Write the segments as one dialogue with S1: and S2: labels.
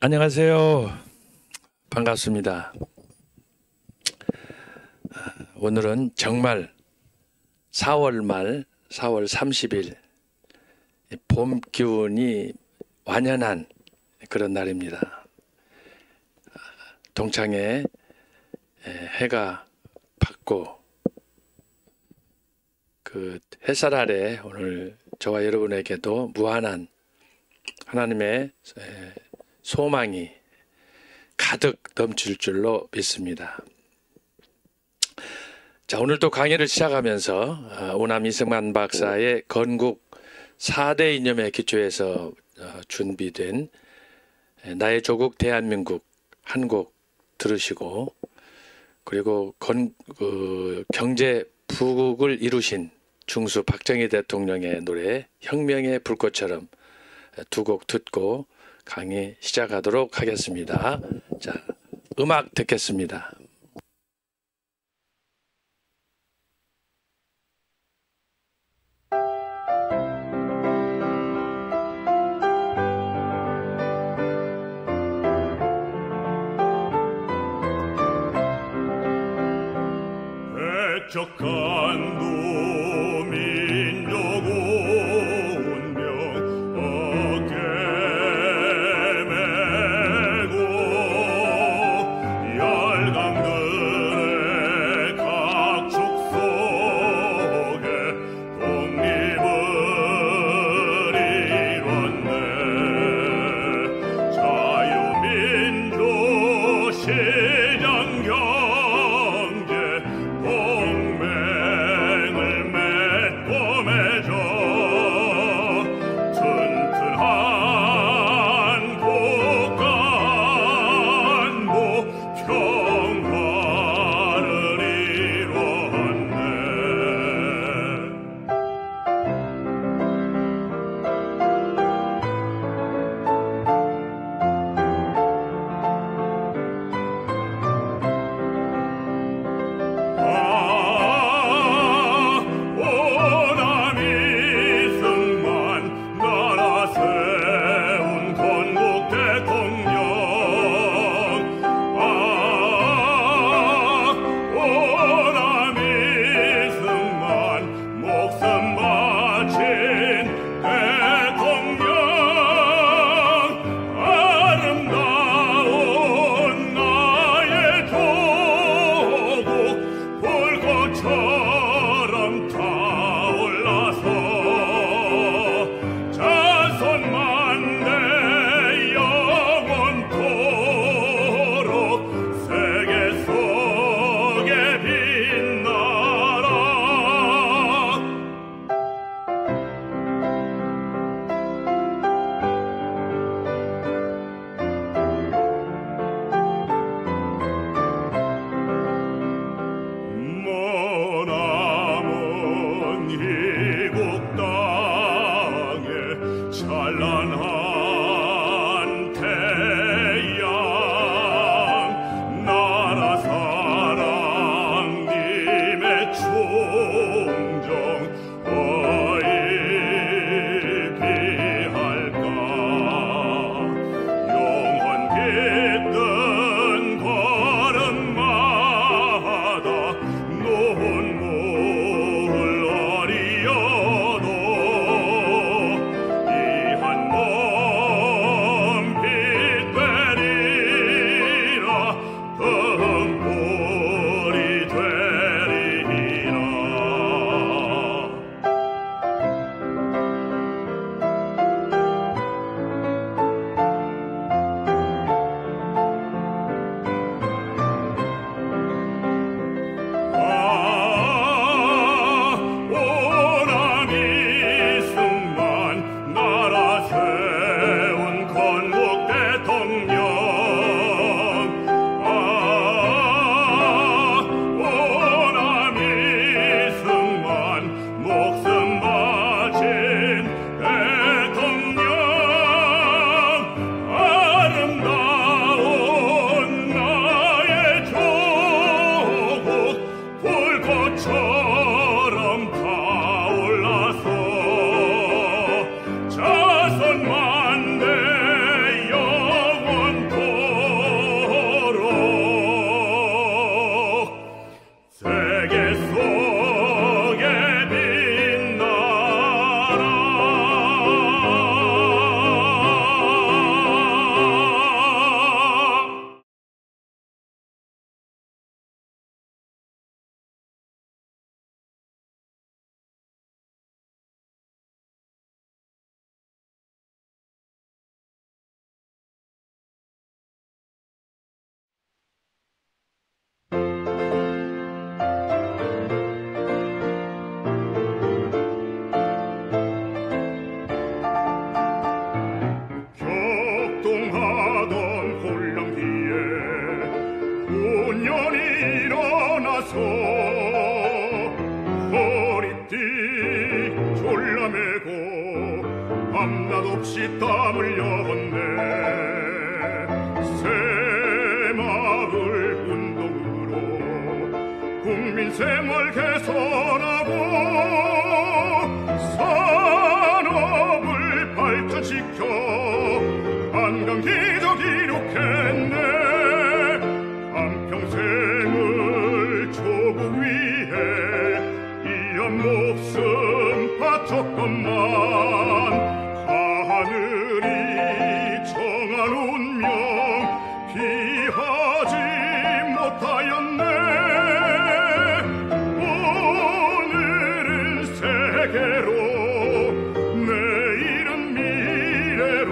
S1: 안녕하세요. 반갑습니다. 오늘은 정말 4월 말 4월 30일 봄 기운이 완연한 그런 날입니다. 동창에 해가 밝고 그 햇살 아래 오늘 저와 여러분에게도 무한한 하나님의 소망이 가득 넘칠 줄로 믿습니다. 자, 오늘도 강의를 시작하면서 오남 이승만 박사의 건국 4대 이념에 기초해서 준비된 나의 조국 대한민국 한 곡 들으시고, 그리고 경제 부국을 이루신 중수 박정희 대통령의 노래 혁명의 불꽃처럼 두 곡 듣고 강의 시작하도록 하겠습니다. 자, 음악 듣겠습니다.
S2: 배척한 도민족 운명 어깨 메고 열강들의 각축 속에 독립을 이뤘네. 자유민주 시장 경제 동맹 땀 흘렸네. 새마을 운동으로 국민 생활 개선하고 산업을 발전시켜 한강 기적 이룩했네. 한평생을 조국 위해 이한 목숨 바쳤건만 하늘이 정한 운명 피하지 못하였네. 오늘은 세계로 내일은 미래로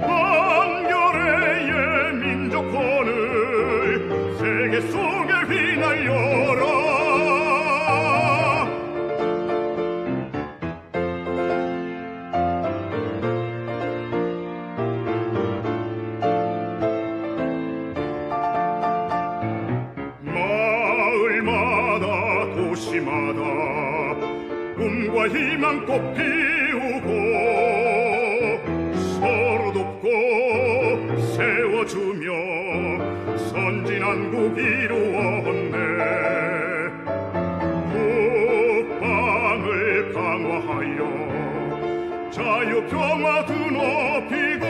S2: 한겨레의 민족혼을 세계 속에 휘날려라. 마을마다 도시마다 꿈과 희망 꽃 피우고 서로 돕고 세워주며 선진한국 이루었네. 국방을 강화하여 자유평화 드높이고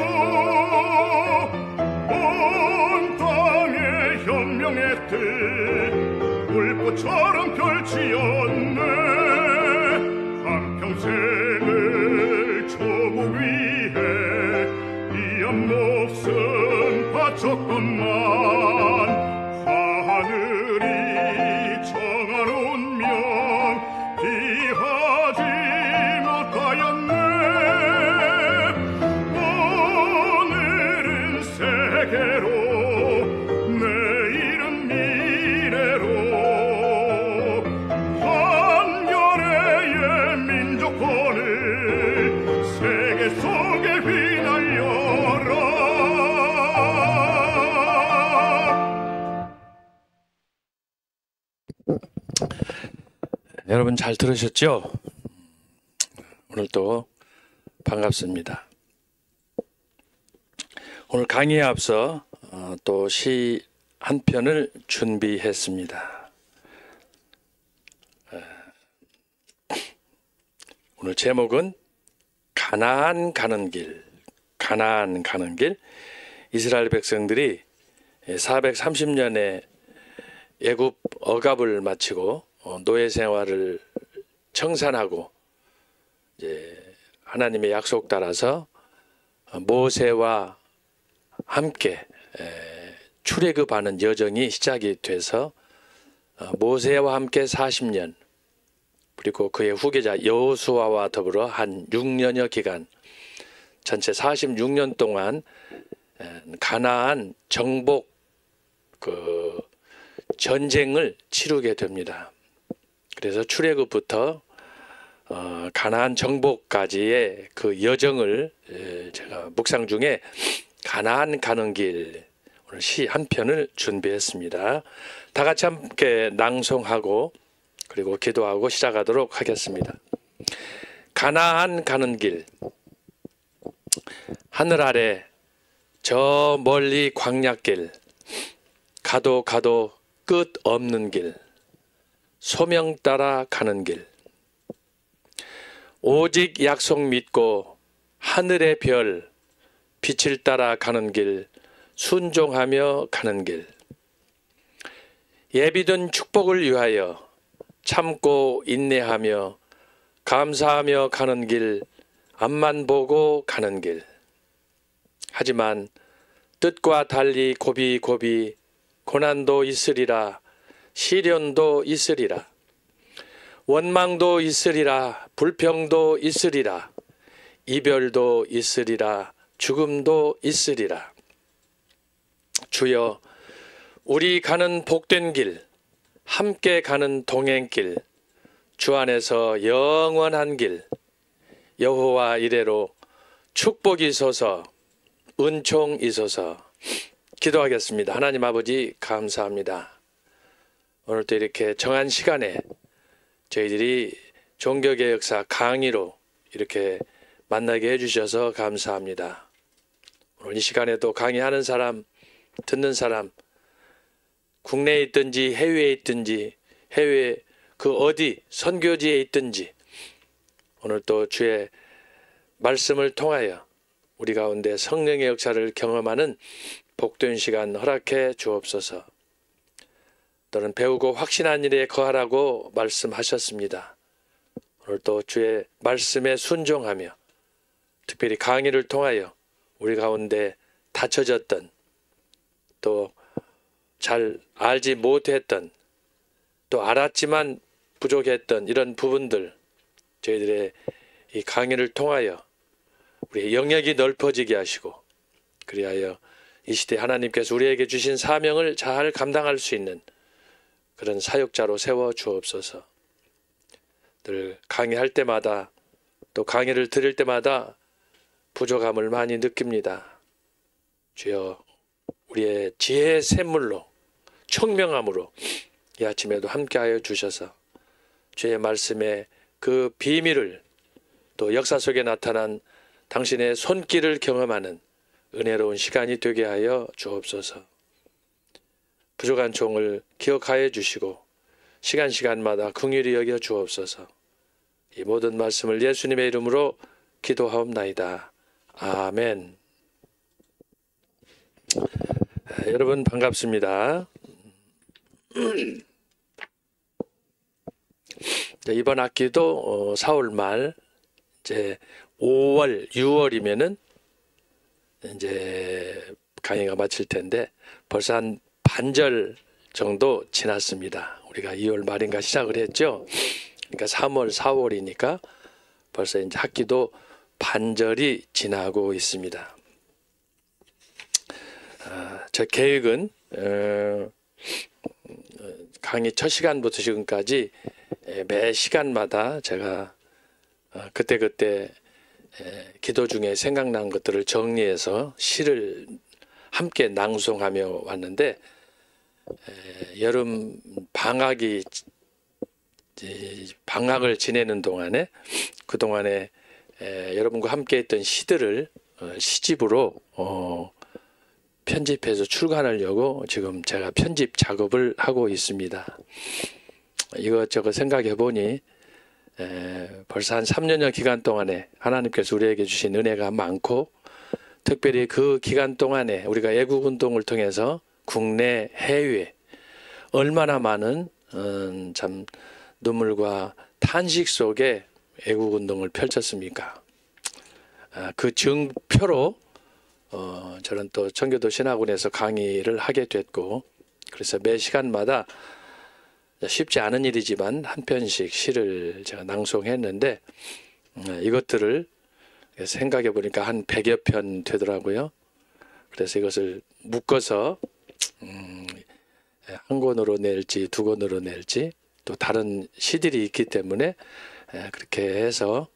S2: 온 땅의 혁명의 뜻 불꽃처럼 펼치었네. 한평생을 조국 위해 이한 목숨 바쳤건만 하늘이 정한 운명 피하지 못하였네. 오늘은 세계로 내일은 미래로 한겨레의 민족혼을 세계 속에 휘날려라.
S1: 여러분 잘 들으셨죠? 오늘 또 반갑습니다. 오늘 강의에 앞서 또 시 한 편을 준비했습니다. 오늘 제목은 가나안 가는 길. 가나안 가는 길. 이스라엘 백성들이 430년에 애굽 억압을 마치고 노예 생활을 청산하고 이제 하나님의 약속 따라서 모세와 함께 출애굽하는 여정이 시작이 돼서 모세와 함께 40년 그리고 그의 후계자 여호수아와 더불어 한 6년여 기간 전체 46년 동안 가나안 정복 전쟁을 치르게 됩니다. 그래서 출애굽부터 가나안 정복까지의 그 여정을 제가 묵상 중에 가나안 가는 길 오늘 시 한 편을 준비했습니다. 다 같이 함께 낭송하고 그리고 기도하고 시작하도록 하겠습니다. 가나안 가는 길. 하늘 아래 저 멀리 광야길 가도 가도 끝 없는 길 소명 따라 가는 길 오직 약속 믿고 하늘의 별 빛을 따라 가는 길 순종하며 가는 길 예비된 축복을 위하여 참고 인내하며 감사하며 가는 길 앞만 보고 가는 길 하지만 뜻과 달리 고비고비 고난도 있으리라 시련도 있으리라 원망도 있으리라 불평도 있으리라 이별도 있으리라 죽음도 있으리라. 주여 우리 가는 복된 길 함께 가는 동행길 주 안에서 영원한 길 여호와 이레로 축복이 있어서 은총 있어서 기도하겠습니다. 하나님 아버지 감사합니다. 오늘도 이렇게 정한 시간에 저희들이 종교개혁사 강의로 이렇게 만나게 해주셔서 감사합니다. 오늘 이 시간에도 강의하는 사람, 듣는 사람, 국내에 있든지 해외에 있든지 해외 그 어디 선교지에 있든지 오늘 또 주의 말씀을 통하여 우리 가운데 성령의 역사를 경험하는 복된 시간 허락해 주옵소서. 너는 배우고 확신한 일에 거하라고 말씀하셨습니다. 오늘 또 주의 말씀에 순종하며 특별히 강의를 통하여 우리 가운데 닫혀졌던 또 잘 알지 못했던 또 알았지만 부족했던 이런 부분들 저희들의 이 강의를 통하여 우리의 영역이 넓어지게 하시고 그리하여 이 시대 하나님께서 우리에게 주신 사명을 잘 감당할 수 있는 그런 사역자로 세워 주옵소서. 늘 강의할 때마다 또 강의를 들을 때마다 부족함을 많이 느낍니다. 주여 우리의 지혜의 샘물로 청명함으로 이 아침에도 함께하여 주셔서 주의 말씀의 그 비밀을 또 역사 속에 나타난 당신의 손길을 경험하는 은혜로운 시간이 되게 하여 주옵소서. 부족한 종을 기억하여 주시고 시간마다 긍휼히 여겨 주옵소서. 이 모든 말씀을 예수님의 이름으로 기도하옵나이다. 아멘. 여러분 반갑습니다. 이번 학기도 4월 말 이제 5월, 6월이면은 이제 강의가 마칠 텐데 벌써 한 반절 정도 지났습니다. 우리가 2월 말인가 시작을 했죠. 그러니까 3월, 4월이니까 벌써 이제 학기도 반절이 지나고 있습니다. 제 계획은 강의 첫 시간부터 지금까지 매 시간마다 제가 그때그때 기도 중에 생각난 것들을 정리해서 시를 함께 낭송하며 왔는데 여름 방학을 지내는 동안에 그동안에 여러분과 함께 했던 시들을 시집으로 편집해서 출간하려고 지금 제가 편집 작업을 하고 있습니다. 이것저것 생각해 보니 벌써 한 3년여 기간 동안에 하나님께서 우리에게 주신 은혜가 많고 특별히 그 기간 동안에 우리가 애국운동을 통해서 국내 해외 얼마나 많은 참 눈물과 탄식 속에 애국운동을 펼쳤습니까? 그 증표로 저는 또 청교도 신학원에서 강의를 하게 됐고 그래서 매 시간마다 쉽지 않은 일이지만 한 편씩 시를 제가 낭송했는데 이것들을 생각해 보니까 한 100여 편 되더라고요. 그래서 이것을 묶어서 한 권으로 낼지 두 권으로 낼지 또 다른 시들이 있기 때문에 그렇게 해서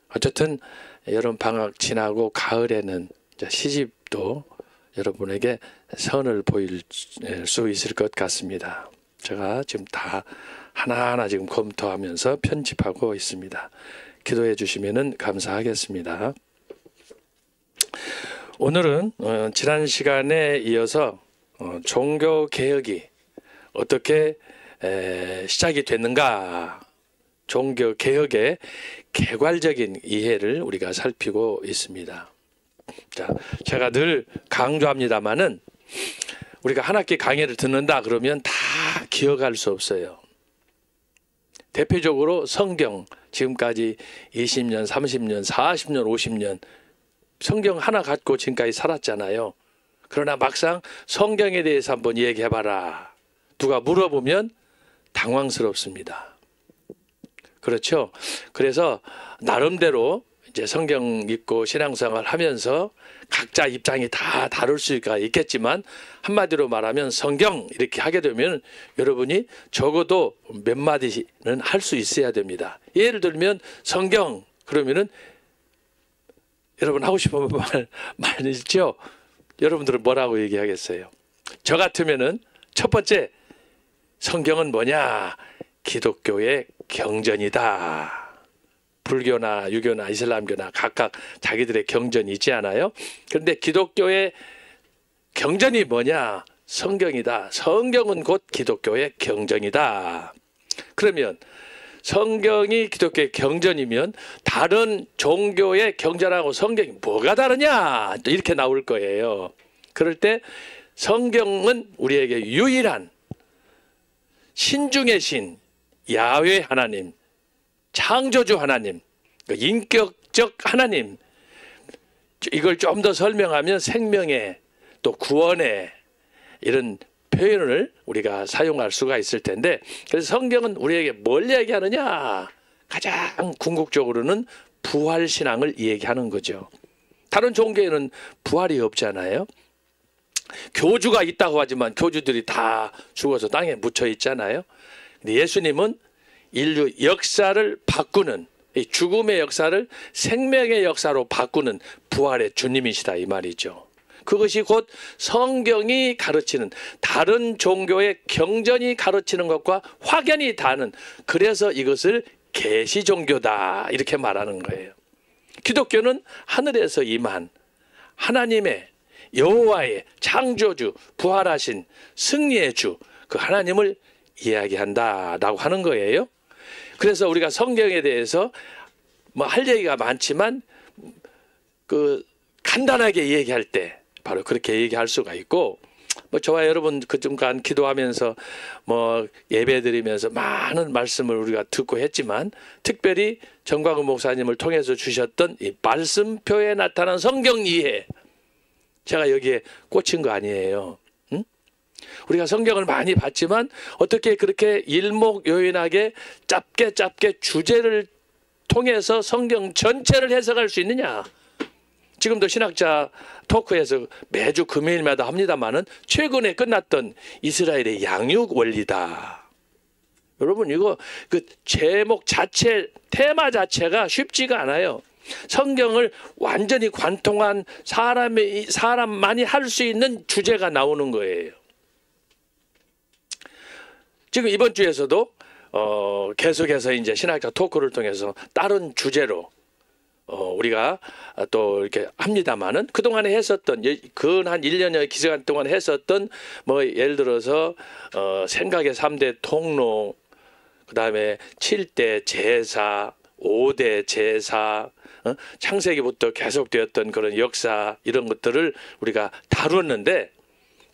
S1: 어쨌든 여름 방학 지나고 가을에는 시집도 여러분에게 선을 보일 수 있을 것 같습니다. 제가 지금 다 하나하나 지금 검토하면서 편집하고 있습니다. 기도해 주시면 감사하겠습니다. 오늘은 지난 시간에 이어서 종교개혁이 어떻게 시작이 됐는가 종교개혁의 개괄적인 이해를 우리가 살피고 있습니다. 자, 제가 늘 강조합니다마는 우리가 한 학기 강의를 듣는다 그러면 다 기억할 수 없어요. 대표적으로 성경 지금까지 20년, 30년, 40년, 50년 성경 하나 갖고 지금까지 살았잖아요. 그러나 막상 성경에 대해서 한번 얘기해봐라. 누가 물어보면 당황스럽습니다. 그렇죠? 그래서 나름대로 이제 성경 읽고 신앙생활 하면서 각자 입장이 다 다를 수가 있겠지만 한마디로 말하면 성경 이렇게 하게 되면 여러분이 적어도 몇 마디는 할 수 있어야 됩니다. 예를 들면 성경 그러면은 여러분 하고 싶은 말 있죠? 여러분들은 뭐라고 얘기하겠어요? 저 같으면은 첫 번째 성경은 뭐냐? 기독교의 경전이다. 불교나 유교나 이슬람교나 각각 자기들의 경전이 있지 않아요? 그런데 기독교의 경전이 뭐냐? 성경이다. 성경은 곧 기독교의 경전이다. 그러면 성경이 기독교의 경전이면 다른 종교의 경전하고 성경이 뭐가 다르냐? 또 이렇게 나올 거예요. 그럴 때 성경은 우리에게 유일한 신중의 신, 야훼 하나님, 창조주 하나님, 인격적 하나님, 이걸 좀 더 설명하면 생명의 또 구원의 이런 표현을 우리가 사용할 수가 있을 텐데, 그래서 성경은 우리에게 뭘 얘기하느냐? 가장 궁극적으로는 부활신앙을 얘기하는 거죠. 다른 종교에는 부활이 없잖아요. 교주가 있다고 하지만 교주들이 다 죽어서 땅에 묻혀 있잖아요. 근데 예수님은 인류 역사를 바꾸는, 이 죽음의 역사를 생명의 역사로 바꾸는 부활의 주님이시다 이 말이죠. 그것이 곧 성경이 가르치는, 다른 종교의 경전이 가르치는 것과 확연히 다른, 그래서 이것을 계시 종교다 이렇게 말하는 거예요. 기독교는 하늘에서 임한 하나님의, 여호와의 창조주, 부활하신 승리의 주, 그 하나님을 이야기한다라고 하는 거예요. 그래서 우리가 성경에 대해서 뭐 할 얘기가 많지만 간단하게 얘기할 때 바로 그렇게 얘기할 수가 있고, 뭐 저와 여러분 그중간 기도하면서 뭐 예배드리면서 많은 말씀을 우리가 듣고 했지만, 특별히 정광훈 목사님을 통해서 주셨던 이 말씀표에 나타난 성경 이해, 제가 여기에 꽂힌 거 아니에요. 응? 우리가 성경을 많이 봤지만 어떻게 그렇게 일목요연하게 짧게 주제를 통해서 성경 전체를 해석할 수 있느냐? 지금도 신학자 토크에서 매주 금요일마다 합니다만은 최근에 끝났던 이스라엘의 양육 원리다. 여러분 이거 그 제목 자체, 테마 자체가 쉽지가 않아요. 성경을 완전히 관통한 사람만이 할 수 있는 주제가 나오는 거예요. 지금 이번 주에서도 계속해서 이제 신학자 토크를 통해서 다른 주제로 우리가 또 이렇게 합니다만은 그동안에 했었던 근 한 1년여 기간 동안 했었던 뭐 예를 들어서 생각의 3대 통로, 그다음에 7대 제사, 5대 제사, 창세기부터 계속되었던 그런 역사, 이런 것들을 우리가 다뤘는데,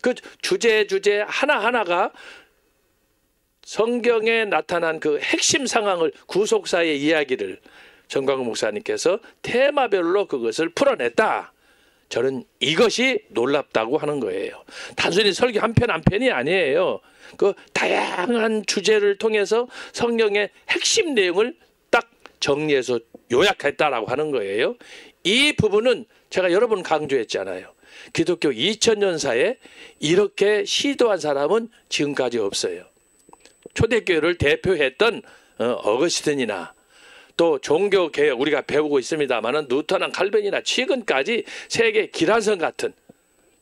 S1: 그 주제 하나하나가 성경에 나타난 그 핵심 상황을, 구속사의 이야기를 정광훈 목사님께서 테마별로 그것을 풀어냈다. 저는 이것이 놀랍다고 하는 거예요. 단순히 설교 한 편이 아니에요. 그 다양한 주제를 통해서 성경의 핵심 내용을 딱 정리해서 요약했다라고 하는 거예요. 이 부분은 제가 여러 번 강조했잖아요. 기독교 2000년사에 이렇게 시도한 사람은 지금까지 없어요. 초대교회를 대표했던 어거스틴이나 또 종교개혁 우리가 배우고 있습니다만은 누턴이나 칼빈이나 최근까지 세계 기란성 같은,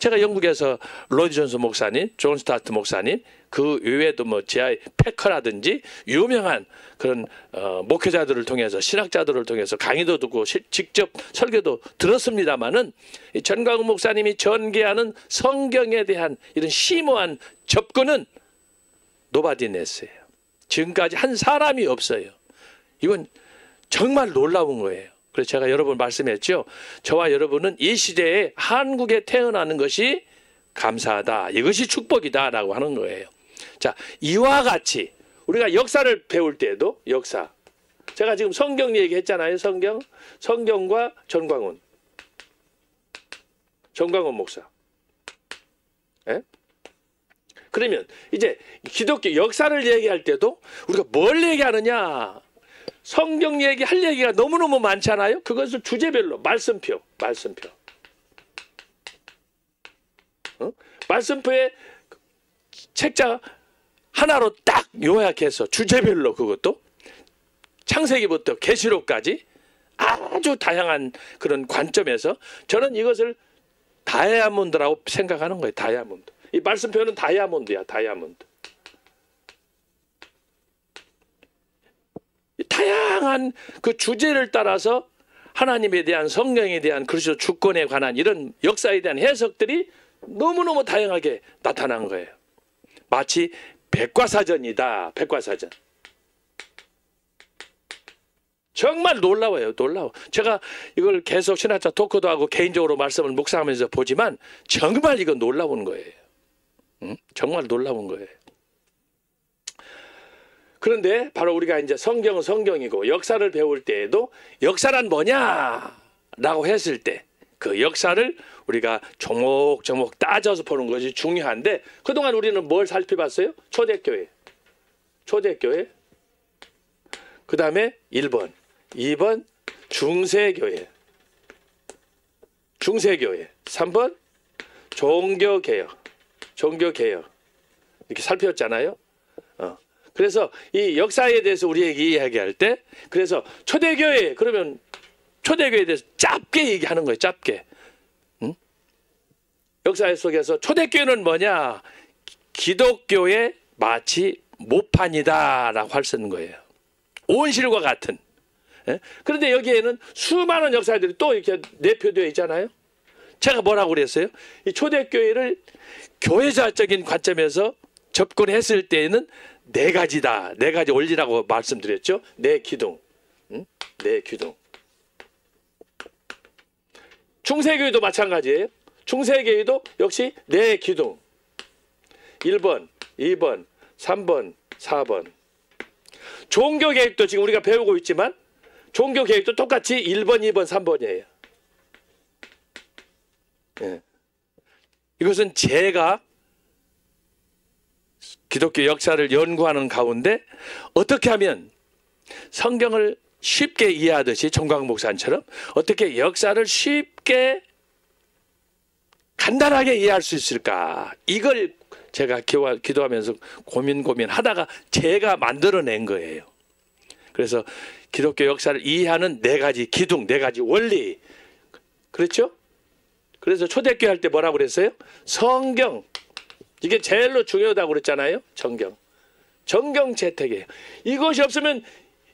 S1: 제가 영국에서 로디 존스 목사님, 존 스타트 목사님, 그 외에도 뭐 제아이 패커라든지 유명한 그런 목회자들을 통해서, 신학자들을 통해서 강의도 듣고 직접 설교도 들었습니다마는 이 정광훈 목사님이 전개하는 성경에 대한 이런 심오한 접근은 노바디네스예요. 지금까지 한 사람이 없어요. 이건 정말 놀라운 거예요. 그래서 제가 여러 번 말씀했죠. 저와 여러분은 이 시대에 한국에 태어나는 것이 감사하다, 이것이 축복이다 라고 하는 거예요. 자, 이와 같이 우리가 역사를 배울 때에도 역사, 제가 지금 성경 얘기했잖아요. 성경과 정광훈 목사. 예? 그러면 이제 기독교 역사를 얘기할 때도 우리가 뭘 얘기하느냐? 성경 얘기할 얘기가 너무너무 많잖아요. 그것을 주제별로 말씀표. 말씀표에 책자 하나로 딱 요약해서 주제별로, 그것도 창세기부터 계시록까지 아주 다양한 그런 관점에서 저는 이것을 다이아몬드라고 생각하는 거예요. 다이아몬드. 이 말씀표는 다이아몬드야, 다이아몬드. 다양한 그 주제를 따라서 하나님에 대한, 성령에 대한, 그리스도 주권에 관한 이런 역사에 대한 해석들이 너무너무 다양하게 나타난 거예요. 마치 백과사전이다. 백과사전. 정말 놀라워요. 놀라워. 제가 이걸 계속 신학자 토크도 하고 개인적으로 말씀을 묵상하면서 보지만 정말 이거 놀라운 거예요. 응? 정말 놀라운 거예요. 그런데 바로 우리가 이제 성경은 성경이고 역사를 배울 때에도 역사란 뭐냐라고 했을 때 그 역사를 우리가 조목조목 따져서 보는 것이 중요한데, 그동안 우리는 뭘 살펴봤어요? 초대교회. 초대교회. 그 다음에 1번. 2번 중세교회. 중세교회. 3번 종교개혁. 종교개혁. 이렇게 살펴봤잖아요. 그래서 이 역사에 대해서 우리에게 이야기할 때, 그래서 초대교회 그러면 초대교회에 대해서 짧게 얘기하는 거예요. 짧게. 응? 역사 속에서 초대교회는 뭐냐? 기독교의 마치 모판이다라고 할 수 있는 거예요. 온실과 같은. 예? 그런데 여기에는 수많은 역사들이 또 이렇게 내표되어 있잖아요. 제가 뭐라고 그랬어요? 이 초대교회를 교회자적인 관점에서 접근했을 때에는 네 가지다. 네 가지 원리라고 말씀드렸죠. 네 기둥. 응? 네 기둥. 중세교회도 마찬가지예요. 중세교회도 역시 네 기둥. 1번, 2번, 3번, 4번. 종교개혁도 지금 우리가 배우고 있지만 종교개혁도 똑같이 1번, 2번, 3번이에요. 예. 이것은 제가 기독교 역사를 연구하는 가운데 어떻게 하면 성경을 쉽게 이해하듯이 정광 목사님처럼 어떻게 역사를 쉽게 간단하게 이해할 수 있을까, 이걸 제가 기도하면서 고민하다가 제가 만들어낸 거예요. 그래서 기독교 역사를 이해하는 네 가지 기둥, 네 가지 원리. 그렇죠? 그래서 초대교회 할 때 뭐라고 그랬어요? 성경. 이게 제일로 중요하다고 그랬잖아요. 정경. 정경 채택이에요. 이것이 없으면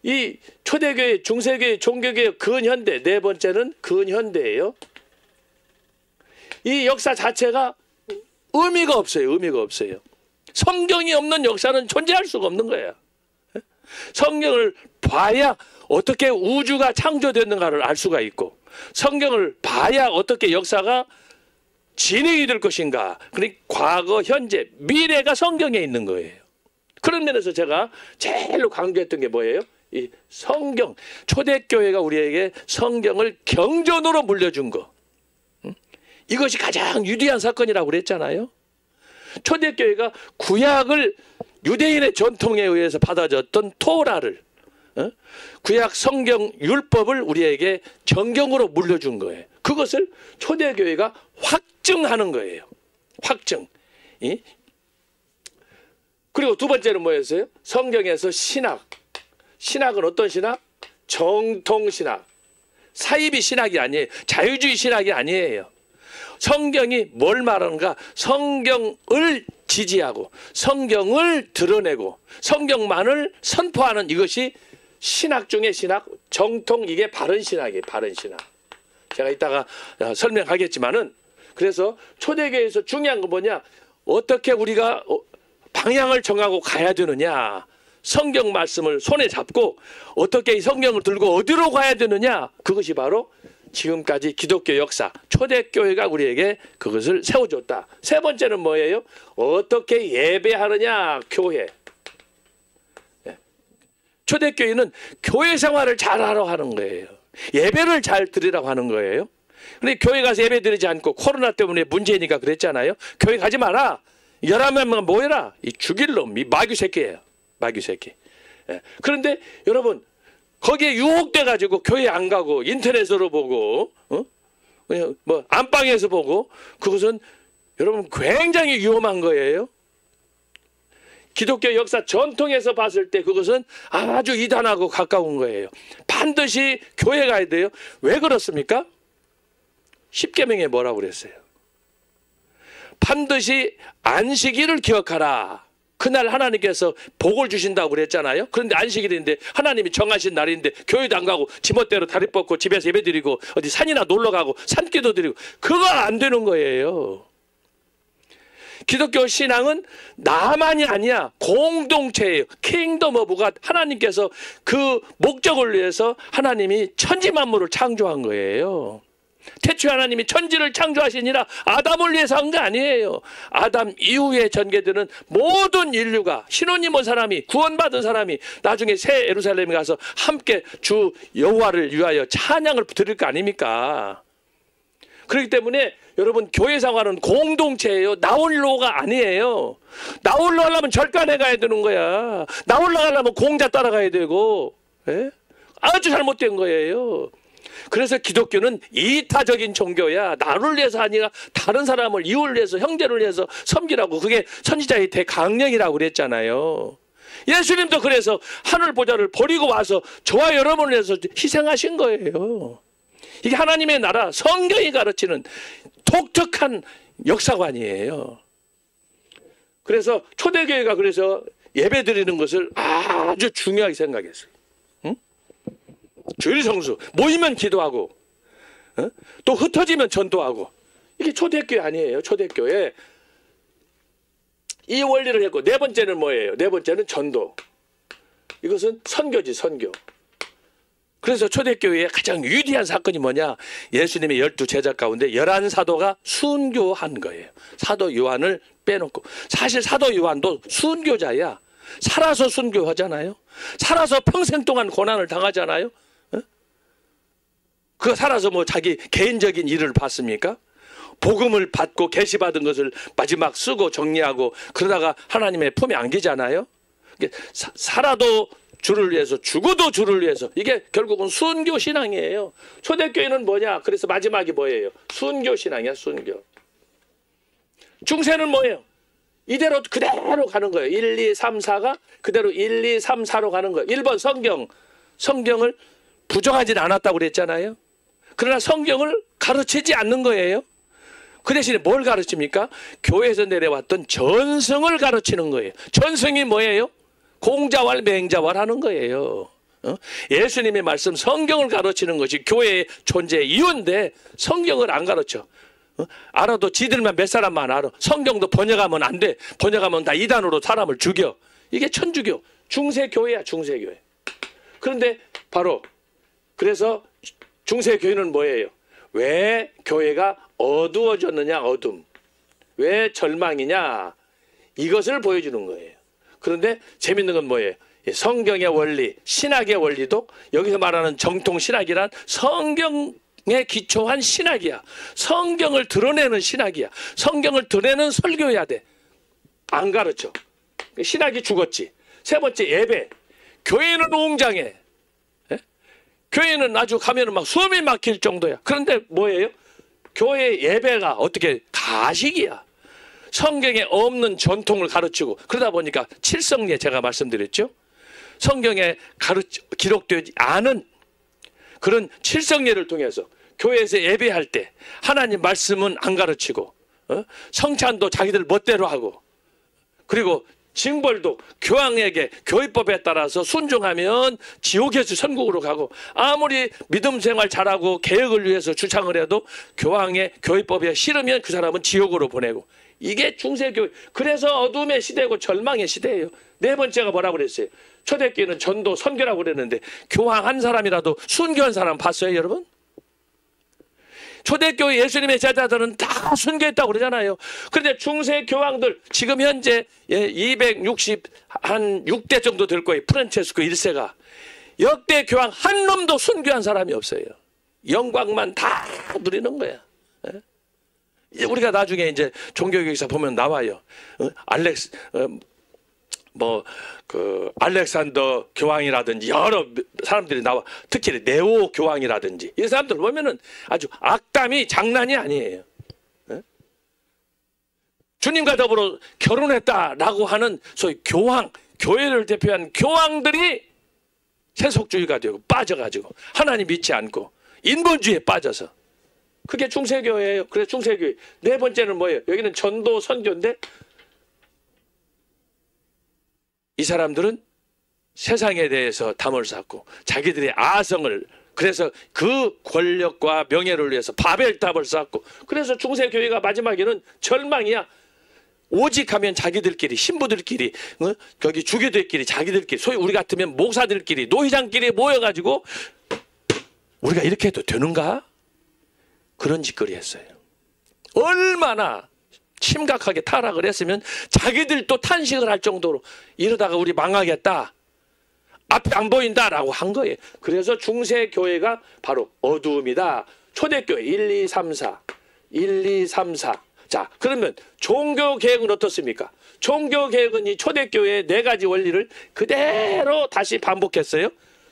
S1: 이 초대교회, 중세교회, 종교교회, 근현대, 네 번째는 근현대예요. 이 역사 자체가 의미가 없어요. 의미가 없어요. 성경이 없는 역사는 존재할 수가 없는 거예요. 성경을 봐야 어떻게 우주가 창조됐는가를 알 수가 있고, 성경을 봐야 어떻게 역사가 진행이 될 것인가. 그러니까 과거, 현재, 미래가 성경에 있는 거예요. 그런 면에서 제가 제일로 강조했던 게 뭐예요? 이 성경. 초대교회가 우리에게 성경을 경전으로 물려준 거. 이것이 가장 유대한 사건이라고 그랬잖아요. 초대교회가 구약을 유대인의 전통에 의해서 받아줬던 토라를, 구약 성경 율법을 우리에게 정경으로 물려준 거예요. 그것을 초대교회가 확증하는 거예요. 확증. 그리고 두 번째는 뭐였어요? 성경에서 신학. 신학은 어떤 신학? 정통신학. 사이비 신학이 아니에요. 자유주의 신학이 아니에요. 성경이 뭘 말하는가? 성경을 지지하고 성경을 드러내고 성경만을 선포하는, 이것이 신학 중에 신학, 정통. 이게 바른 신학이에요. 바른 신학. 제가 이따가 설명하겠지만은, 그래서 초대교회에서 중요한 건 뭐냐? 어떻게 우리가 방향을 정하고 가야 되느냐? 성경 말씀을 손에 잡고 어떻게 이 성경을 들고 어디로 가야 되느냐? 그것이 바로 지금까지 기독교 역사, 초대교회가 우리에게 그것을 세워줬다. 세 번째는 뭐예요? 어떻게 예배하느냐? 교회. 초대교회는 교회 생활을 잘하러 하는 거예요. 예배를 잘 드리라고 하는 거예요. 근데 교회 가서 예배 드리지 않고 코로나 때문에 문제니까 그랬잖아요. 교회 가지 마라. 11명만 모여라. 이 죽일 놈, 이 마귀 새끼예요. 마귀 새끼. 그런데 여러분, 거기에 유혹돼 가지고 교회 안 가고 인터넷으로 보고, 뭐 안방에서 보고, 그것은 여러분 굉장히 위험한 거예요. 기독교 역사 전통에서 봤을 때 그것은 아주 이단하고 가까운 거예요. 반드시 교회 가야 돼요. 왜 그렇습니까? 십계명에 뭐라고 그랬어요? 반드시 안식일을 기억하라. 그날 하나님께서 복을 주신다고 그랬잖아요. 그런데 안식일인데 하나님이 정하신 날인데 교회도 안 가고 지멋대로 다리 뻗고 집에서 예배 드리고 어디 산이나 놀러 가고 산기도 드리고 그거 안 되는 거예요. 기독교 신앙은 나만이 아니야. 공동체예요. 킹덤 오브 갓. 하나님께서 그 목적을 위해서 하나님이 천지 만물을 창조한 거예요. 태초에 하나님이 천지를 창조하시니라 아담을 위해서 한 게 아니에요. 아담 이후에 전개되는 모든 인류가 신혼임 온 사람이 구원받은 사람이 나중에 새 예루살렘에 가서 함께 주 여호와를 위하여 찬양을 드릴 거 아닙니까? 그렇기 때문에 여러분 교회 생활은 공동체예요. 나 홀로가 아니에요. 나 홀로 하려면 절간에 가야 되는 거야. 나 홀로 하려면 공자 따라가야 되고. 예? 아주 잘못된 거예요. 그래서 기독교는 이타적인 종교야. 나를 위해서 아니라 다른 사람을 이웃을 위해서 형제를 위해서 섬기라고. 그게 선지자의 대강령이라고 그랬잖아요. 예수님도 그래서 하늘 보좌를 버리고 와서 저와 여러분을 위해서 희생하신 거예요. 이게 하나님의 나라 성경이 가르치는 독특한 역사관이에요. 그래서 초대교회가 그래서 예배 드리는 것을 아주 중요하게 생각했어요. 주일 성수 모이면 기도하고 또 흩어지면 전도하고. 이게 초대교회 아니에요. 초대교회 이 원리를 했고, 네 번째는 뭐예요? 네 번째는 전도. 이것은 선교지, 선교. 그래서 초대교회의 가장 위대한 사건이 뭐냐? 예수님의 12제자 가운데 11사도가 순교한 거예요. 사도 요한을 빼놓고. 사실 사도 요한도 순교자야. 살아서 순교하잖아요. 살아서 평생 동안 고난을 당하잖아요. 그거 살아서 뭐 자기 개인적인 일을 봤습니까? 복음을 받고 계시받은 것을 마지막 쓰고 정리하고 그러다가 하나님의 품에 안기잖아요. 살아도 주를 위해서 죽어도 주를 위해서. 이게 결국은 순교 신앙이에요. 초대교회는 뭐냐? 그래서 마지막이 뭐예요? 순교 신앙이야. 순교. 중세는 뭐예요? 이대로 그대로 가는 거예요. 1, 2, 3, 4가 그대로 1, 2, 3, 4로 가는 거예요. 1번 성경을 부정하진 않았다고 그랬잖아요. 그러나 성경을 가르치지 않는 거예요. 그 대신에 뭘 가르칩니까? 교회에서 내려왔던 전승을 가르치는 거예요. 전승이 뭐예요? 공자왈 맹자왈 하는 거예요. 예수님의 말씀 성경을 가르치는 것이 교회의 존재의 이유인데 성경을 안 가르쳐. 알아도 지들만 몇 사람만 알아. 성경도 번역하면 안 돼. 번역하면 다 이단으로 사람을 죽여. 이게 천주교. 중세교회야, 중세교회. 그런데 바로 그래서 중세교회는 뭐예요? 왜 교회가 어두워졌느냐, 어둠. 왜 절망이냐, 이것을 보여주는 거예요. 그런데 재밌는 건 뭐예요? 성경의 원리, 신학의 원리도 여기서 말하는 정통 신학이란 성경에 기초한 신학이야. 성경을 드러내는 신학이야. 성경을 드러내는 설교해야 돼. 안 가르쳐. 신학이 죽었지. 세 번째, 예배. 교회는 웅장해. 교회는 아주 가면은 막 숨이 막힐 정도야. 그런데 뭐예요? 교회 예배가 어떻게 가식이야. 성경에 없는 전통을 가르치고 그러다 보니까 칠성례 제가 말씀드렸죠. 성경에 기록되지 않은 그런 칠성례를 통해서 교회에서 예배할 때 하나님 말씀은 안 가르치고 성찬도 자기들 멋대로 하고 그리고 징벌도 교황에게 교회법에 따라서 순종하면 지옥에서 천국으로 가고 아무리 믿음 생활 잘하고 개혁을 위해서 주창을 해도 교황의 교회법에 싫으면 그 사람은 지옥으로 보내고. 이게 중세교회. 그래서 어둠의 시대고 절망의 시대예요. 네 번째가 뭐라고 그랬어요? 초대교회는 전도 선교라고 그랬는데 교황 한 사람이라도 순교한 사람 봤어요, 여러분? 초대교회 예수님의 제자들은 다 순교했다고 그러잖아요. 그런데 중세 교황들 지금 현재 266대 정도 될 거예요. 프란체스코 1세가. 역대 교황 한 놈도 순교한 사람이 없어요. 영광만 다 누리는 거야. 우리가 나중에 이제 종교교육에서 보면 나와요. 알렉산더 교황이라든지 여러 사람들이 나와. 특히 네오 교황이라든지 이 사람들 보면은 아주 악담이 장난이 아니에요. 주님과 더불어 결혼했다라고 하는 소위 교황, 교회를 대표한 교황들이 세속주의가 되고 빠져가지고 하나님 믿지 않고 인본주의에 빠져서. 그게 중세교회예요. 그래서 중세교회. 네 번째는 뭐예요? 여기는 전도 선교인데 이 사람들은 세상에 대해서 담을 쌓고 자기들의 아성을, 그래서 그 권력과 명예를 위해서 바벨탑을 쌓고, 그래서 중세교회가 마지막에는 절망이야. 오직 하면 자기들끼리, 신부들끼리, 거기 주교들끼리, 자기들끼리, 소위 우리 같으면 목사들끼리, 노회장끼리 모여가지고 우리가 이렇게 해도 되는가? 그런 짓거리 했어요. 얼마나 심각하게 타락을 했으면 자기들도 탄식을 할 정도로, 이러다가 우리 망하겠다, 앞이 안 보인다라고 한 거예요. 그래서 중세교회가 바로 어두움이다. 초대교회 1, 2, 3, 4 1, 2, 3, 4. 자, 그러면 종교개혁은 어떻습니까? 종교개혁은 이 초대교회의 4가지 원리를 그대로 다시 반복했어요.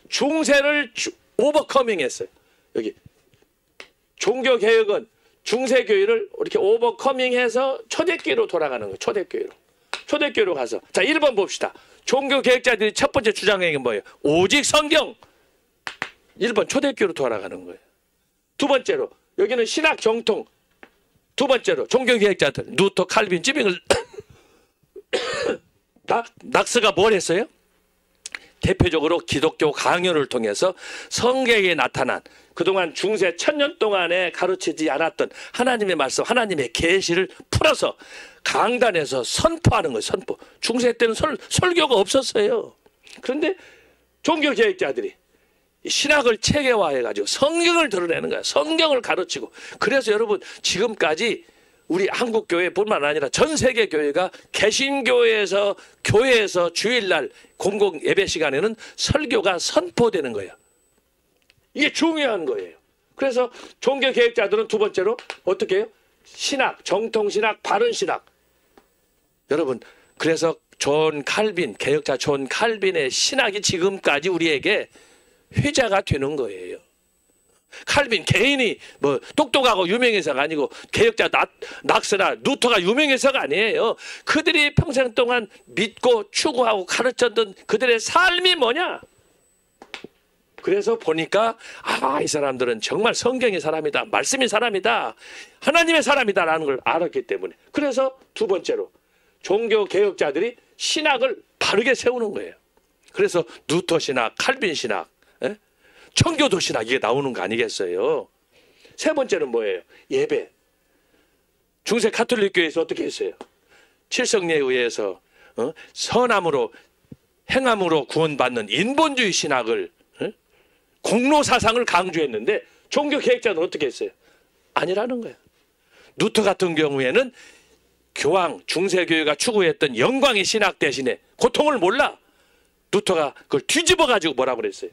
S1: 중세를 오버커밍했어요. 여기 종교개혁은 중세교회를 이렇게 오버커밍해서 초대교회로 돌아가는 거예요. 초대교회로 가서. 자, 1번 봅시다. 종교개혁자들이 첫 번째 주장한 게 뭐예요? 오직 성경. 1번 초대교회로 돌아가는 거예요. 두 번째로 여기는 신학 정통. 두 번째로 종교개혁자들 루터, 칼빈, 찌빙을 낙스가 뭘 했어요? 대표적으로 기독교 강요를 통해서 성경에 나타난 그동안 중세 1000년 동안에 가르치지 않았던 하나님의 말씀, 하나님의 계시를 풀어서 강단에서 선포하는 거예요. 선포. 중세 때는 설교가 없었어요. 그런데 종교개혁자들이 신학을 체계화해가지고 성경을 드러내는 거야. 성경을 가르치고. 그래서 여러분 지금까지 우리 한국교회뿐만 아니라 전 세계 교회가 개신교회에서 교회에서 주일날 공공 예배 시간에는 설교가 선포되는 거예요. 이게 중요한 거예요. 그래서 종교개혁자들은 두 번째로 어떻게 해요? 신학, 정통신학, 바른신학. 여러분 그래서 존 칼빈, 개혁자 존 칼빈의 신학이 지금까지 우리에게 회자가 되는 거예요. 칼빈 개인이 뭐 똑똑하고 유명해서가 아니고 개혁자 낙스나 루터가 유명해서가 아니에요. 그들이 평생 동안 믿고 추구하고 가르쳤던 그들의 삶이 뭐냐? 그래서 보니까 이 사람들은 정말 성경의 사람이다, 말씀의 사람이다, 하나님의 사람이다라는 걸 알았기 때문에. 그래서 두 번째로 종교개혁자들이 신학을 바르게 세우는 거예요. 그래서 루터 신학, 칼빈 신학, 청교도 신학, 이게 나오는 거 아니겠어요? 세 번째는 뭐예요? 예배. 중세 가톨릭 교회에서 어떻게 했어요? 칠성례에 의해서 선함으로 행함으로 구원받는 인본주의 신학을, 공로 사상을 강조했는데 종교개혁자는 어떻게 했어요? 아니라는 거예요. 루터 같은 경우에는 교황, 중세교회가 추구했던 영광의 신학 대신에 고통을 몰라. 루터가 그걸 뒤집어 가지고 뭐라고 그랬어요?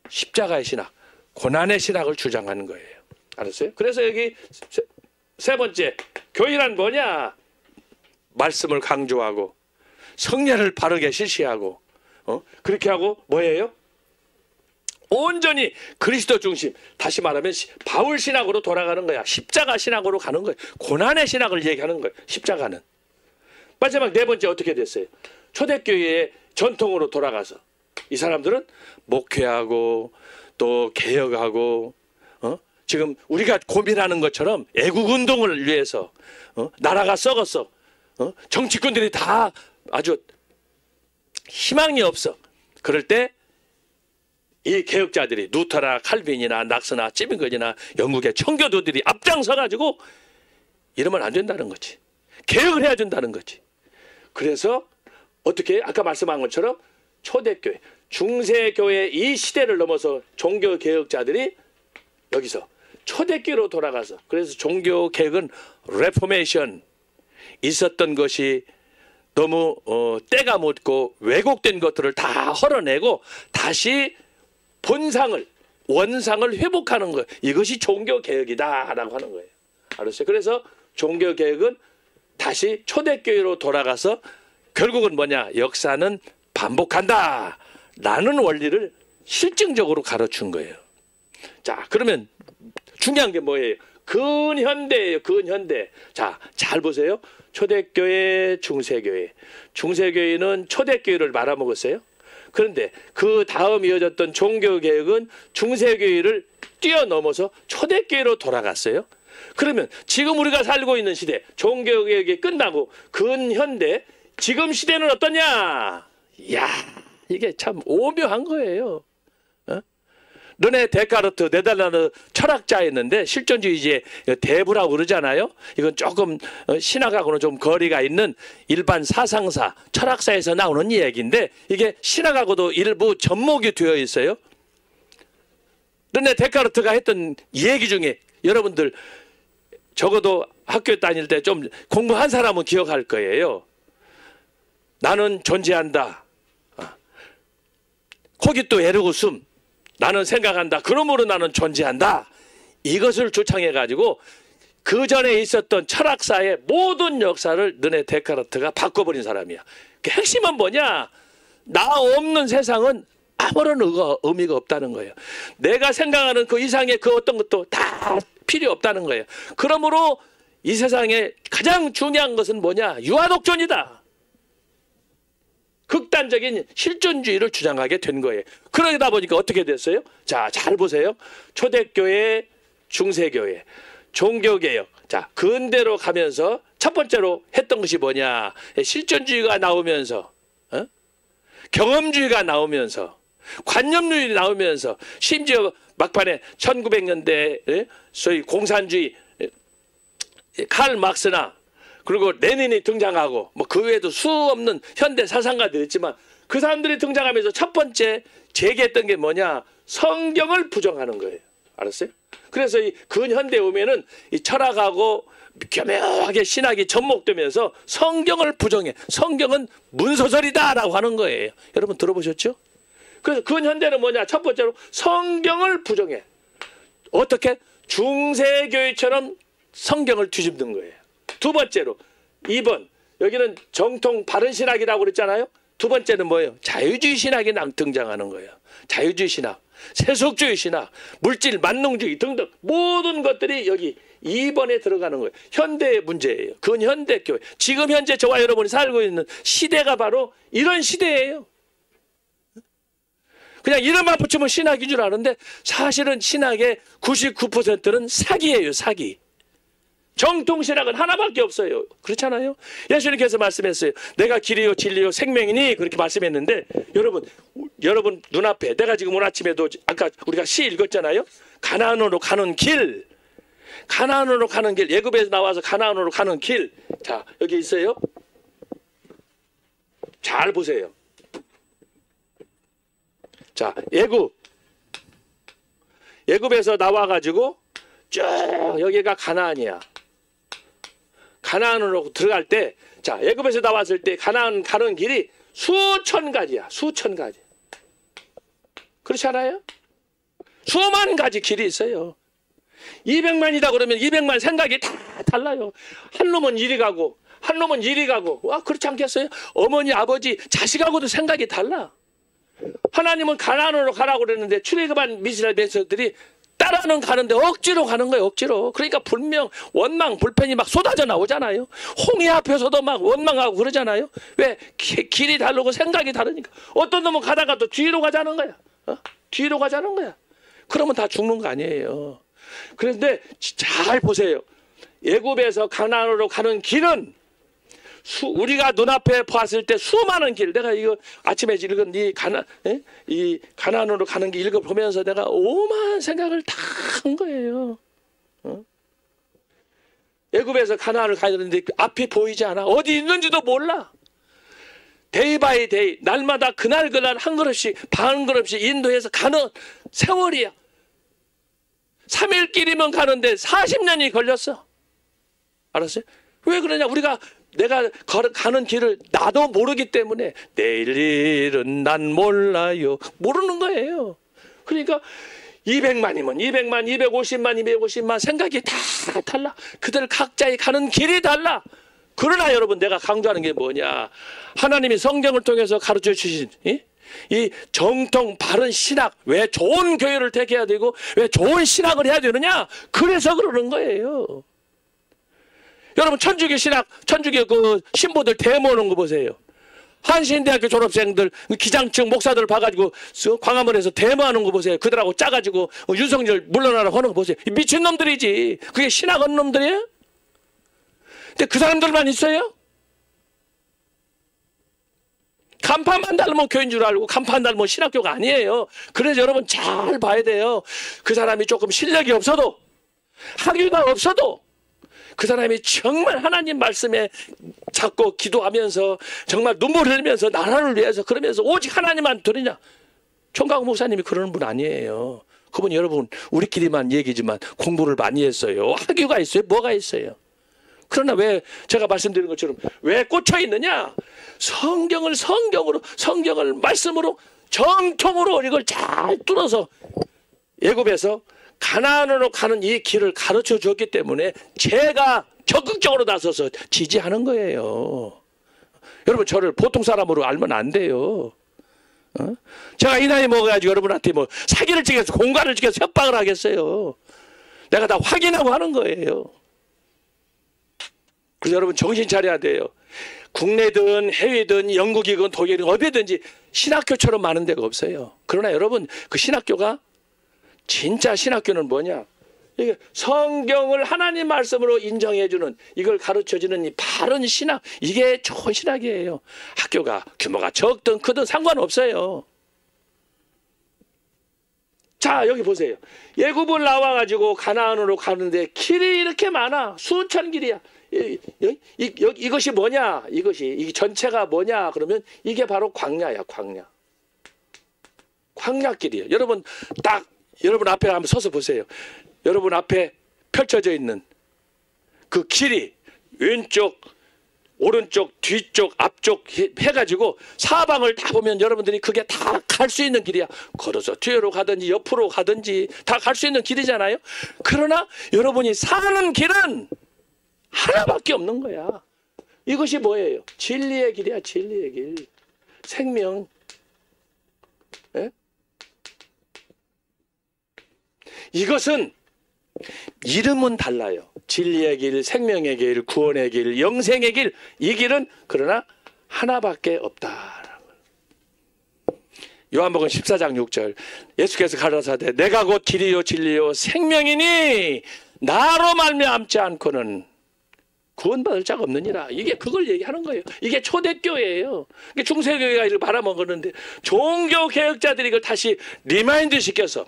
S1: 십자가의 신학, 고난의 신학을 주장하는 거예요. 알았어요? 그래서 여기 세 번째, 교회란 뭐냐? 말씀을 강조하고 성례를 바르게 실시하고 그렇게 하고 뭐예요? 온전히 그리스도 중심, 다시 말하면 바울 신학으로 돌아가는 거야. 십자가 신학으로 가는 거예요. 고난의 신학을 얘기하는 거예요. 십자가는. 마지막 네 번째 어떻게 됐어요? 초대교회의 전통으로 돌아가서 이 사람들은 목회하고 또 개혁하고 지금 우리가 고민하는 것처럼 애국운동을 위해서 나라가 썩었어. 정치꾼들이 다 아주 희망이 없어. 그럴 때 이 개혁자들이 루터나 칼빈이나 낙스나 찌빙거리나 영국의 청교도들이 앞장서가지고 이러면 안 된다는 거지. 개혁을 해야 된다는 거지. 그래서 어떻게 아까 말씀한 것처럼 초대교회, 중세교회 이 시대를 넘어서 종교개혁자들이 여기서 초대교회로 돌아가서, 그래서 종교개혁은 레포메이션, 있었던 것이 너무 때가 묻고 왜곡된 것들을 다 헐어내고 다시 본상을, 원상을 회복하는 거예요. 이것이 종교개혁이다라고 하는 거예요. 알았어요? 그래서 종교개혁은 다시 초대교회로 돌아가서 결국은 뭐냐? 역사는 반복한다 라는 원리를 실증적으로 가르친 거예요. 자, 그러면 중요한 게 뭐예요? 근현대예요. 근현대. 자, 잘 보세요. 초대교회, 중세교회. 중세교회는 초대교회를 말아먹었어요. 그런데 그 다음 이어졌던 종교개혁은 중세교회를 뛰어넘어서 초대교회로 돌아갔어요. 그러면 지금 우리가 살고 있는 시대, 종교개혁이 끝나고 근현대, 지금 시대는 어떠냐? 야, 이게 참 오묘한 거예요. 르네 데카르트, 네덜란드 철학자였는데 실존주의의 대부라고 그러잖아요. 이건 조금 신학하고는 좀 거리가 있는 일반 사상사, 철학사에서 나오는 얘기인데 이게 신학하고도 일부 접목이 되어 있어요. 르네 데카르트가 했던 얘기 중에 여러분들 적어도 학교 다닐 때 좀 공부한 사람은 기억할 거예요. 나는 존재한다. 코기또 에르고 숨. 나는 생각한다. 그러므로 나는 존재한다. 이것을 주창해가지고 그 전에 있었던 철학사의 모든 역사를 르네 데카르트가 바꿔버린 사람이야. 그 핵심은 뭐냐? 나 없는 세상은 아무런 의미가 없다는 거예요. 내가 생각하는 그 이상의 그 어떤 것도 다 필요 없다는 거예요. 그러므로 이 세상에 가장 중요한 것은 뭐냐? 유아독존이다. 극단적인 실존주의를 주장하게 된 거예요. 그러다 보니까 어떻게 됐어요? 자, 잘 보세요. 초대교회, 중세교회, 종교개혁. 자, 근대로 가면서 첫 번째로 했던 것이 뭐냐? 실존주의가 나오면서, 경험주의가 나오면서, 관념주의 나오면서, 심지어 막판에 1900년대 소위 공산주의, 칼 막스나 그리고 레닌이 등장하고 뭐 그 외에도 수 없는 현대 사상가들이 있지만 그 사람들이 등장하면서 첫 번째 제기했던 게 뭐냐? 성경을 부정하는 거예요. 알았어요? 그래서 이 근현대에 오면은 이 철학하고 교묘하게 신학이 접목되면서 성경을 부정해. 성경은 문소설이다라고 하는 거예요. 여러분 들어보셨죠? 그래서 근현대는 뭐냐? 첫 번째로 성경을 부정해. 어떻게? 중세교회처럼 성경을 뒤집는 거예요. 두 번째로 2번 여기는 정통 바른 신학이라고 그랬잖아요. 두 번째는 뭐예요? 자유주의 신학이 등장하는 거예요. 자유주의 신학, 세속주의 신학, 물질 만능주의 등등 모든 것들이 여기 2번에 들어가는 거예요. 현대의 문제예요. 근현대 교회. 지금 현재 저와 여러분이 살고 있는 시대가 바로 이런 시대예요. 그냥 이름만 붙이면 신학인 줄 아는데 사실은 신학의 99%는 사기예요. 사기. 정통신학은 하나밖에 없어요. 그렇잖아요. 예수님께서 말씀했어요. 내가 길이요 진리요 생명이니 그렇게 말씀했는데 여러분 눈앞에 내가 지금 오늘 아침에도 아까 우리가 시 읽었잖아요. 가나안으로 가는 길. 가나안으로 가는 길. 애굽에서 나와서 가나안으로 가는 길. 자, 여기 있어요. 잘 보세요. 자, 애굽에서 나와가지고 쭉 여기가 가나안이야. 가나안으로 들어갈 때, 자, 애굽에서 나왔을 때 가나안 가는 길이 수천 가지야. 수천 가지. 그렇지 않아요? 수만 가지 길이 있어요. 200만이다 그러면 200만 생각이 다 달라요. 한 놈은 이리 가고 한 놈은 이리 가고. 와, 그렇지 않겠어요? 어머니 아버지 자식하고도 생각이 달라. 하나님은 가나안으로 가라고 그랬는데 출애굽한 이스라엘 백성들이 따라는 가는데 억지로 가는 거예요. 억지로. 그러니까 분명 원망 불편이 막 쏟아져 나오잖아요. 홍해 앞에서도 막 원망하고 그러잖아요. 왜? 길이 다르고 생각이 다르니까. 어떤 놈은 가다가 또 뒤로 가자는 거야. 뒤로 가자는 거야. 그러면 다 죽는 거 아니에요. 그런데 잘 보세요. 애굽에서 가나안으로 가는 길은 우리가 눈앞에 봤을 때 수많은 길. 내가 이거 아침에 읽은 이 가나안으로 가는 길 읽어보면서 내가 오만 생각을 다 한 거예요. 애굽에서 가나안을 가야 되는데 앞이 보이지 않아. 어디 있는지도 몰라. 데이 바이 데이 날마다 그날 한 걸음씩 반 걸음씩 인도해서 가는 세월이야. 3일길이면 가는데 40년이 걸렸어. 알았어요? 왜 그러냐? 내가 가는 길을 나도 모르기 때문에 내일 일은 난 몰라요. 모르는 거예요. 그러니까 200만이면 200만, 250만, 250만 생각이 다 달라. 그들 각자의 가는 길이 달라. 그러나 여러분 내가 강조하는 게 뭐냐? 하나님이 성경을 통해서 가르쳐 주신 이 정통 바른 신학, 왜 좋은 교회를 택해야 되고 왜 좋은 신학을 해야 되느냐? 그래서 그러는 거예요. 여러분 천주교 신학, 천주교 그 신부들 데모 오는 거 보세요. 한신대학교 졸업생들 기장층 목사들 봐가지고 광화문에서 데모하는 거 보세요. 그들하고 짜가지고 윤석열 물러나라 하는 거 보세요. 미친놈들이지. 그게 신학 하는 놈들이에요? 근데 그 사람들만 있어요? 간판만 달면 교회인 줄 알고 간판 달면 신학교가 아니에요. 그래서 여러분 잘 봐야 돼요. 그 사람이 조금 실력이 없어도, 학위가 없어도, 그 사람이 정말 하나님 말씀에 잡고 기도하면서 정말 눈물 흘리면서 나라를 위해서 그러면서 오직 하나님만 들으냐. 총각 목사님이 그러는 분 아니에요. 그분 여러분 우리끼리만 얘기지만 공부를 많이 했어요. 학위가 있어요. 뭐가 있어요. 그러나 왜 제가 말씀드린 것처럼 왜 꽂혀 있느냐. 성경을 말씀으로 정통으로 이걸 잘 뚫어서 애굽에서 가나안으로 가는 이 길을 가르쳐 줬기 때문에 제가 적극적으로 나서서 지지하는 거예요. 여러분 저를 보통 사람으로 알면 안 돼요. 제가 이 나이 먹어가지고 여러분한테 뭐 사기를 치겠어, 공간을 치겠어, 협박을 하겠어요. 내가 다 확인하고 하는 거예요. 그래서 여러분 정신 차려야 돼요. 국내든 해외든 영국이든 독일이든 어디든지 신학교처럼 많은 데가 없어요. 그러나 여러분 그 신학교가 진짜 신학교는 뭐냐? 이게 성경을 하나님 말씀으로 인정해주는, 이걸 가르쳐주는 이 바른 신학, 이게 좋은 신학이에요. 학교가 규모가 적든 크든 상관없어요. 자 여기 보세요. 애굽을 나와가지고 가나안으로 가는데 길이 이렇게 많아. 수천 길이야. 이것이 뭐냐? 이 전체가 뭐냐? 그러면 이게 바로 광야야. 광야길이에요. 여러분 딱 여러분 앞에 한번 서서 보세요. 여러분 앞에 펼쳐져 있는 그 길이 왼쪽, 오른쪽, 뒤쪽, 앞쪽 해가지고 사방을 다 보면 여러분들이 그게 다 갈 수 있는 길이야. 걸어서 뒤로 가든지 옆으로 가든지 다 갈 수 있는 길이잖아요. 그러나 여러분이 사는 길은 하나밖에 없는 거야. 이것이 뭐예요? 진리의 길이야. 진리의 길. 생명. 예? 이것은 이름은 달라요. 진리의 길, 생명의 길, 구원의 길, 영생의 길. 이 길은 그러나 하나밖에 없다. 요한복음 14장 6절 예수께서 가라사대 내가 곧 길이요 진리요 생명이니 나로 말미암지 않고는 구원받을 자가 없느니라. 이게 그걸 얘기하는 거예요. 이게 초대교회예요. 이게 중세교회가 이를 말아먹었는데 종교개혁자들이 이걸 다시 리마인드 시켜서,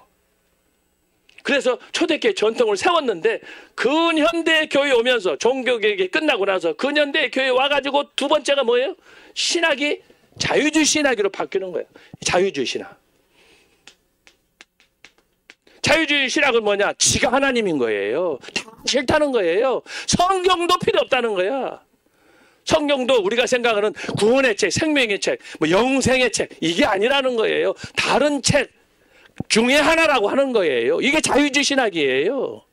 S1: 그래서 초대교회 전통을 세웠는데 근현대 교회 오면서 종교개혁이 끝나고 나서 근현대 교회 와가지고 두 번째가 뭐예요? 신학이 자유주의 신학으로 바뀌는 거예요. 자유주의 신학. 자유주의 신학은 뭐냐? 지가 하나님인 거예요. 다 싫다는 거예요. 성경도 필요 없다는 거야. 성경도 우리가 생각하는 구원의 책, 생명의 책, 뭐 영생의 책, 이게 아니라는 거예요. 다른 책 중에 하나라고 하는 거예요. 이게 자유주의 신학이에요.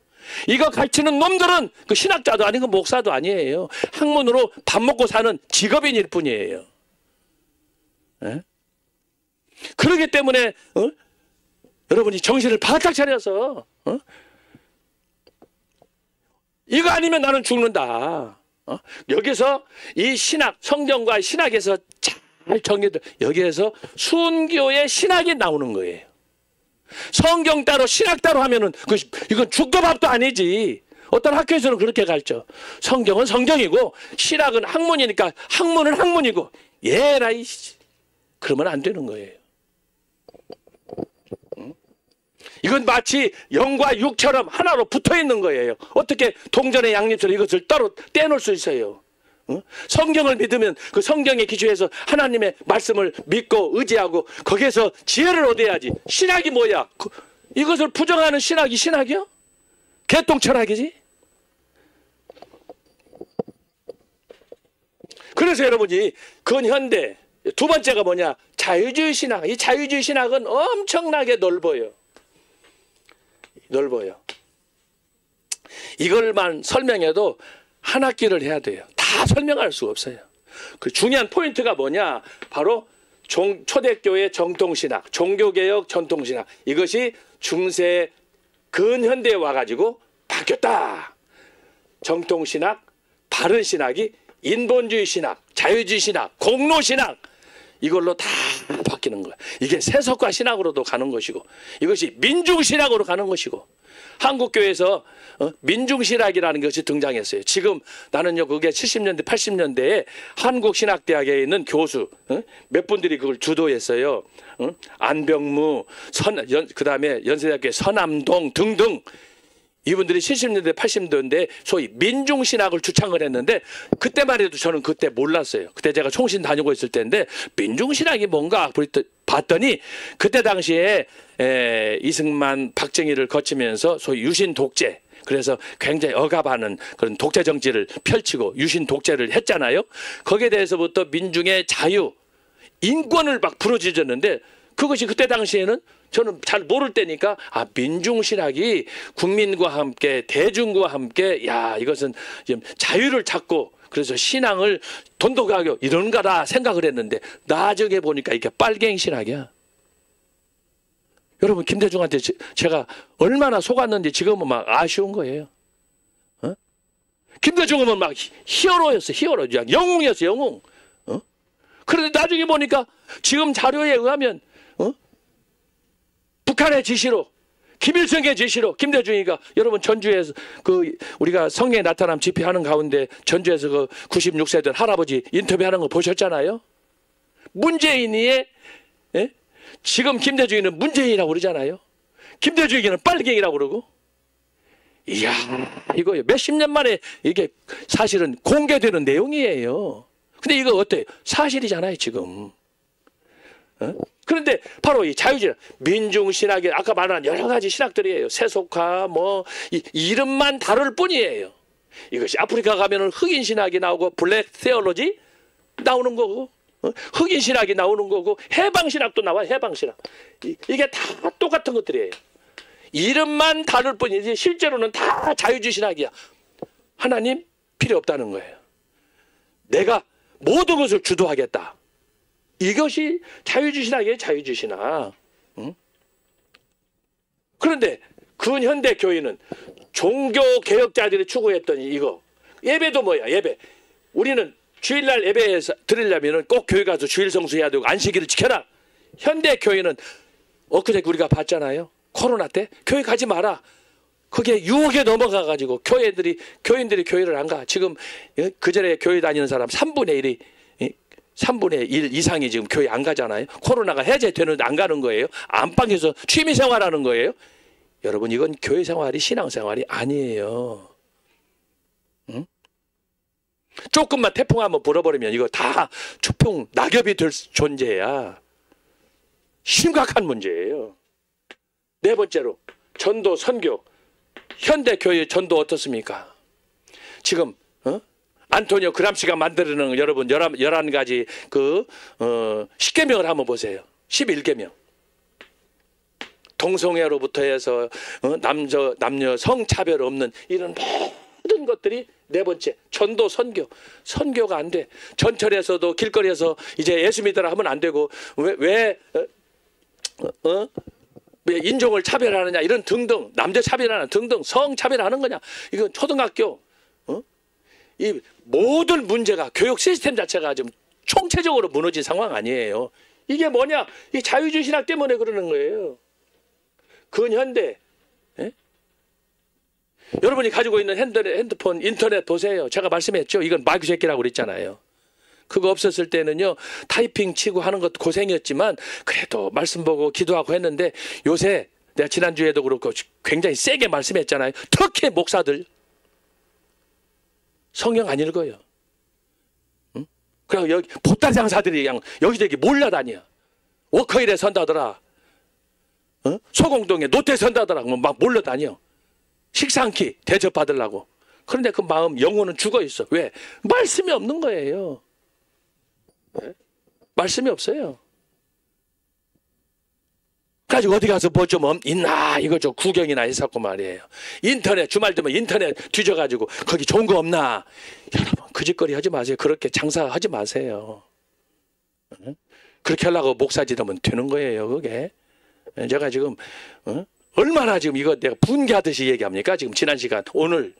S1: 이거 가르치는 놈들은 그 신학자도 아니고 목사도 아니에요. 학문으로 밥 먹고 사는 직업인일 뿐이에요. 예? 그렇기 때문에 여러분이 정신을 바짝 차려서 이거 아니면 나는 죽는다. 여기서 이 신학, 성경과 신학에서 잘 정리돼. 여기에서 순교의 신학이 나오는 거예요. 성경 따로 신학 따로 하면은 이건 죽도 밥도 아니지. 어떤 학교에서는 그렇게 가르쳐. 성경은 성경이고 신학은 학문이니까 학문은 학문이고. 예라이. 그러면 안 되는 거예요. 이건 마치 영과 육처럼 하나로 붙어 있는 거예요. 어떻게 동전의 양립처럼 이것을 따로 떼놓을 수 있어요. 성경을 믿으면 그 성경의 기초에서 하나님의 말씀을 믿고 의지하고 거기에서 지혜를 얻어야지. 신학이 뭐야? 이것을 부정하는 신학이 신학이야? 개똥철학이지? 그래서 여러분이 근현대 두 번째가 뭐냐? 자유주의 신학. 이 자유주의 신학은 엄청나게 넓어요. 이걸만 설명해도 한 학기를 해야 돼요. 다 설명할 수가 없어요. 그 중요한 포인트가 뭐냐? 바로 초대교회 정통신학, 종교개혁 전통신학. 이것이 중세 근현대에 와가지고 바뀌었다. 정통신학, 바른 신학이 인본주의 신학, 자유주의 신학, 공로신학. 이걸로 다 바뀌는 거예요. 이게 세속화 신학으로도 가는 것이고, 이것이 민중신학으로 가는 것이고, 한국교회에서 민중신학이라는 것이 등장했어요. 지금 나는요 그게 70년대 80년대에 한국신학대학에 있는 교수 몇 분들이 그걸 주도했어요. 안병무, 그다음에 연세대학교 서남동 등등 이분들이 70년대 80년대에 소위 민중신학을 주창을 했는데 그때만 해도 저는 그때 몰랐어요. 그때 제가 총신 다니고 있을 때인데 민중신학이 뭔가 봤더니 그때 당시에 이승만 박정희를 거치면서 소위 유신 독재, 그래서 굉장히 억압하는 그런 독재 정치를 펼치고 유신 독재를 했잖아요. 거기에 대해서부터 민중의 자유, 인권을 막 부르짖었는데 그것이 그때 당시에는 저는 잘 모를 때니까 민중신학이 국민과 함께 대중과 함께 이것은 자유를 찾고 그래서 신앙을 돈독하게 이런 거라 생각을 했는데 나중에 보니까 이게 빨갱이 신학이야. 여러분 김대중한테 제가 얼마나 속았는지 지금은 막 아쉬운 거예요. 김대중은 막 히어로였어. 히어로. 영웅이었어. 영웅. 그런데 나중에 보니까 지금 자료에 의하면 북한의 지시로 김일성의 지시로 김대중이가 여러분 전주에서 우리가 성경에 나타남 집회하는 가운데 전주에서 96세 된 할아버지 인터뷰하는 거 보셨잖아요. 문재인이 지금 김대중이는 문재인이라고 그러잖아요. 김대중이는 빨갱이라고 그러고. 이야 이거 몇십 년 만에 이게 사실은 공개되는 내용이에요. 근데 이거 어때요? 사실이잖아요 지금. 그런데 바로 이 자유주의, 민중신학이 아까 말한 여러 가지 신학들이에요. 세속화, 이름만 다를 뿐이에요. 이것이 아프리카 가면은 흑인 신학이 나오고 블랙 테올로지 나오는 거고, 흑인 신학이 나오는 거고, 해방 신학도 나와. 해방 신학. 이게 다 똑같은 것들이에요. 이름만 다를 뿐이지 실제로는 다 자유주의 신학이야. 하나님 필요 없다는 거예요. 내가 모든 것을 주도하겠다. 이것이 자유주의 신학이에요. 자유주의 신학. 그런데 근현대 교회는 종교개혁자들이 추구했던 이거. 예배도 뭐야? 예배. 우리는 주일날 예배에서 드리려면 꼭 교회 가서 주일 성수해야 되고 안식일을 지켜라. 현대 교회는 엊그제 우리가 봤잖아요. 코로나 때 교회 가지 마라. 그게 유혹에 넘어가가지고 교인들이 교회를 안 가. 지금 그전에 교회 다니는 사람 3분의 1 이상이 지금 교회 안 가잖아요. 코로나가 해제되는데 안 가는 거예요. 안방에서 취미생활하는 거예요. 여러분 이건 교회 생활이 신앙생활이 아니에요. 응? 조금만 태풍 한번 불어버리면 이거 다 추풍 낙엽이 될 존재야. 심각한 문제예요. 네 번째로 전도 선교. 현대 교회 전도 어떻습니까? 지금 안토니오 그람시가 만드는 여러분 11가지 10계명을 한번 보세요. 11계명. 동성애로부터 해서 남녀 성차별 없는 이런 모든 것들이 네 번째 전도 선교. 선교가 안 돼. 전철에서도 길거리에서 이제 예수 믿으라 하면 안 되고 왜 인종을 차별하느냐 이런 등등 남녀 차별하는 등등 성차별하는 거냐. 이건 초등학교 이 모든 문제가 교육 시스템 자체가 지금 총체적으로 무너진 상황 아니에요. 이게 뭐냐? 이 자유주의 신학 때문에 그러는 거예요. 근현대. 여러분이 가지고 있는 핸드폰, 인터넷 보세요. 제가 말씀했죠. 이건 마귀 새끼라고 그랬잖아요. 그거 없었을 때는요. 타이핑 치고 하는 것도 고생이었지만 그래도 말씀 보고 기도하고 했는데 요새 내가 지난주에도 그렇고 굉장히 세게 말씀했잖아요. 특히 목사들. 성경 안 읽어요. 응? 그리고 여기 보따리 장사들이 그냥 여기저기 몰려다녀. 워커힐에 선다더라. 소공동에 노태 선다더라. 막 몰려다녀. 식사 한 끼 대접받으려고. 그런데 그 마음 영혼은 죽어 있어. 왜? 말씀이 없는 거예요. 네? 말씀이 없어요. 가지고 어디 가서 뭐 좀 있나 이거 좀 구경이나 했었고 말이에요. 인터넷 주말 되면 인터넷 뒤져가지고 거기 좋은 거 없나. 여러분 그 짓거리 하지 마세요. 그렇게 장사하지 마세요. 그렇게 하려고 목사지 되면 되는 거예요. 그게 제가 지금 얼마나 지금 이거 내가 분개하듯이 얘기합니까? 지금 지난 시간 오늘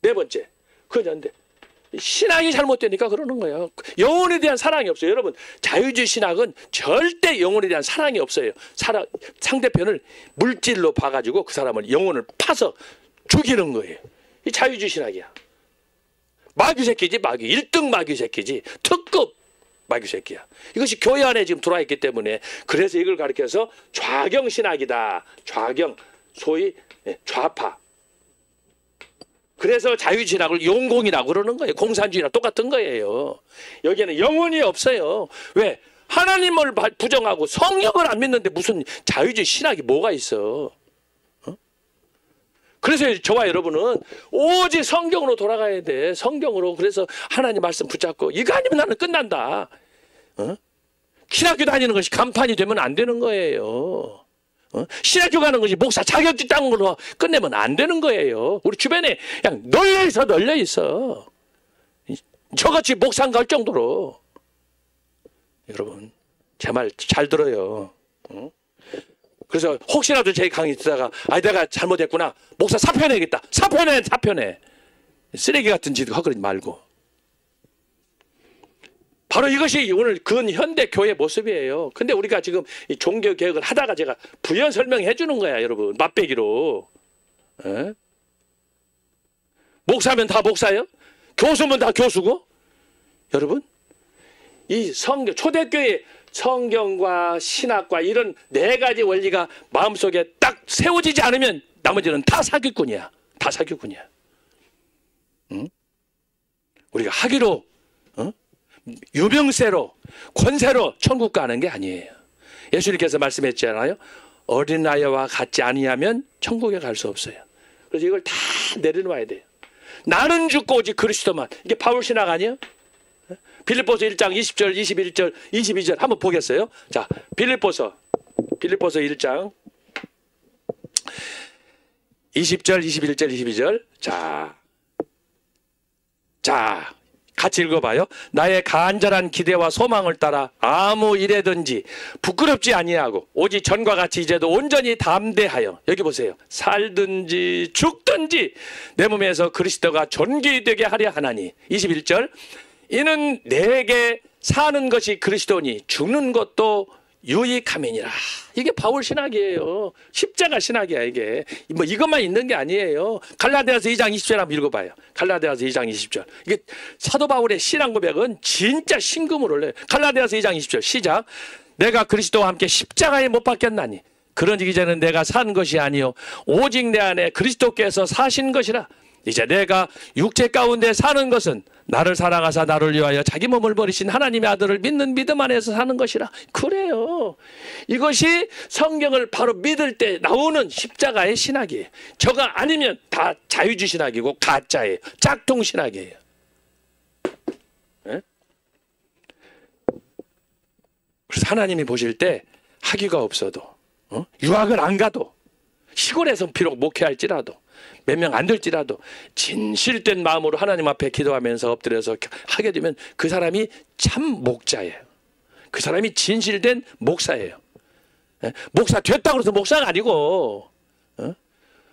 S1: 네 번째 그런데 신앙이 잘못되니까 그러는 거예요. 영혼에 대한 사랑이 없어요. 여러분, 자유주의 신학은 절대 영혼에 대한 사랑이 없어요. 상대편을 물질로 봐가지고 그 사람을 영혼을 파서 죽이는 거예요. 이 자유주의 신학이야. 마귀 새끼지, 마귀. 1등 마귀 새끼지. 특급 마귀 새끼야. 이것이 교회 안에 지금 들어와 있기 때문에, 그래서 이걸 가리켜서 좌경 신학이다. 좌경, 소위 좌파. 그래서 자유주의 신학을 용공이라고 그러는 거예요. 공산주의랑 똑같은 거예요. 여기에는 영혼이 없어요. 왜? 하나님을 부정하고 성령을 안 믿는데 무슨 자유주의 신학이 뭐가 있어? 그래서 저와 여러분은 오직 성경으로 돌아가야 돼. 성경으로. 그래서 하나님 말씀 붙잡고, 이거 아니면 나는 끝난다. 신학교 다니는 것이 간판이 되면 안 되는 거예요. 신학교 가는 것이 목사 자격증 따는 걸로 끝내면 안 되는 거예요. 우리 주변에 그냥 널려 있어. 저같이 목사 갈 정도로. 여러분, 제 말 잘 들어요. 그래서 혹시라도 제 강의 듣다가, 내가 잘못했구나, 목사 사표내겠다. 사표내. 쓰레기 같은 짓 하지 말고. 바로 이것이 오늘 근현대 교회 모습이에요. 근데 우리가 지금 이 종교 개혁을 하다가 제가 부연 설명해 주는 거야, 여러분. 맛배기로. 에? 목사면 다 목사예요? 교수면 다 교수고? 여러분, 이 초대교회 성경과 신학과 이런 4가지 원리가 마음속에 딱 세워지지 않으면 나머지는 다 사기꾼이야. 다 사기꾼이야. 응? 우리가 하기로, 유명세로, 권세로 천국 가는 게 아니에요. 예수님께서 말씀했잖아요. 어린아이와 같지 아니하면 천국에 갈 수 없어요. 그래서 이걸 다 내려놓아야 돼요. 나는 죽고 오직 그리스도만. 이게 바울 신학 아니에요? 빌립보서 1장 20절, 21절, 22절 한번 보겠어요. 자, 빌립보서 1장 20절, 21절, 22절. 자, 같이 읽어봐요. 나의 간절한 기대와 소망을 따라 아무 일에든지 부끄럽지 아니하고 오직 전과 같이 이제도 온전히 담대하여, 여기 보세요, 살든지 죽든지 내 몸에서 그리스도가 존귀되게 하려 하나니. 21절, 이는 내게 사는 것이 그리스도니 죽는 것도 유익함이니라. 이게 바울 신학이에요. 십자가 신학이야. 이게 뭐 이것만 있는 게 아니에요. 갈라디아서 2장 20절 한번 읽어봐요. 갈라디아서 2장 20절. 이게 사도 바울의 신앙 고백은 진짜 심금을 울려요. 갈라디아서 2장 20절 시작. 내가 그리스도와 함께 십자가에 못 박혔나니 그러니 이제는 내가 산 것이 아니요 오직 내 안에 그리스도께서 사신 것이라. 이제 내가 육체 가운데 사는 것은 나를 사랑하사 나를 위하여 자기 몸을 버리신 하나님의 아들을 믿는 믿음 안에서 사는 것이라. 그래요. 이것이 성경을 바로 믿을 때 나오는 십자가의 신학이에요. 저가 아니면 다 자유주의 신학이고 가짜예요. 짝퉁 신학이에요. 네? 그래서 하나님이 보실 때 학위가 없어도, 유학을 안 가도, 시골에서 비록 목회할지라도, 몇 명 안 될지라도 진실된 마음으로 하나님 앞에 기도하면서 엎드려서 하게 되면 그 사람이 참 목자예요. 그 사람이 진실된 목사예요. 목사 됐다고 해서 목사가 아니고,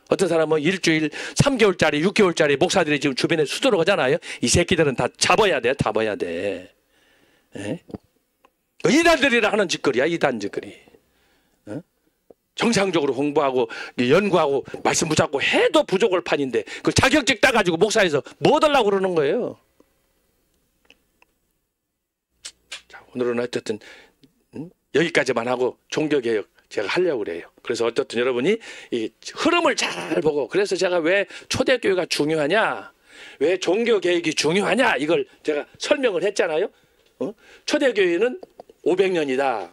S1: 어떤 사람은 일주일 3개월짜리 6개월짜리 목사들이 지금 주변에 수두룩 하잖아요. 이 새끼들은 다 잡아야 돼. 잡아야 돼. 이단들이라 하는 짓거리야. 이단 짓거리. 정상적으로 공부하고 연구하고 말씀 붙잡고 해도 부족할 판인데 그걸 자격증 따가지고 목사에서 뭐 달라고 그러는 거예요. 자, 오늘은 어쨌든 여기까지만 하고 종교개혁 제가 하려고 그래요. 그래서 어쨌든 여러분이 이 흐름을 잘 보고, 그래서 제가 왜 초대교회가 중요하냐, 왜 종교개혁이 중요하냐, 이걸 제가 설명을 했잖아요. 초대교회는 500년이다.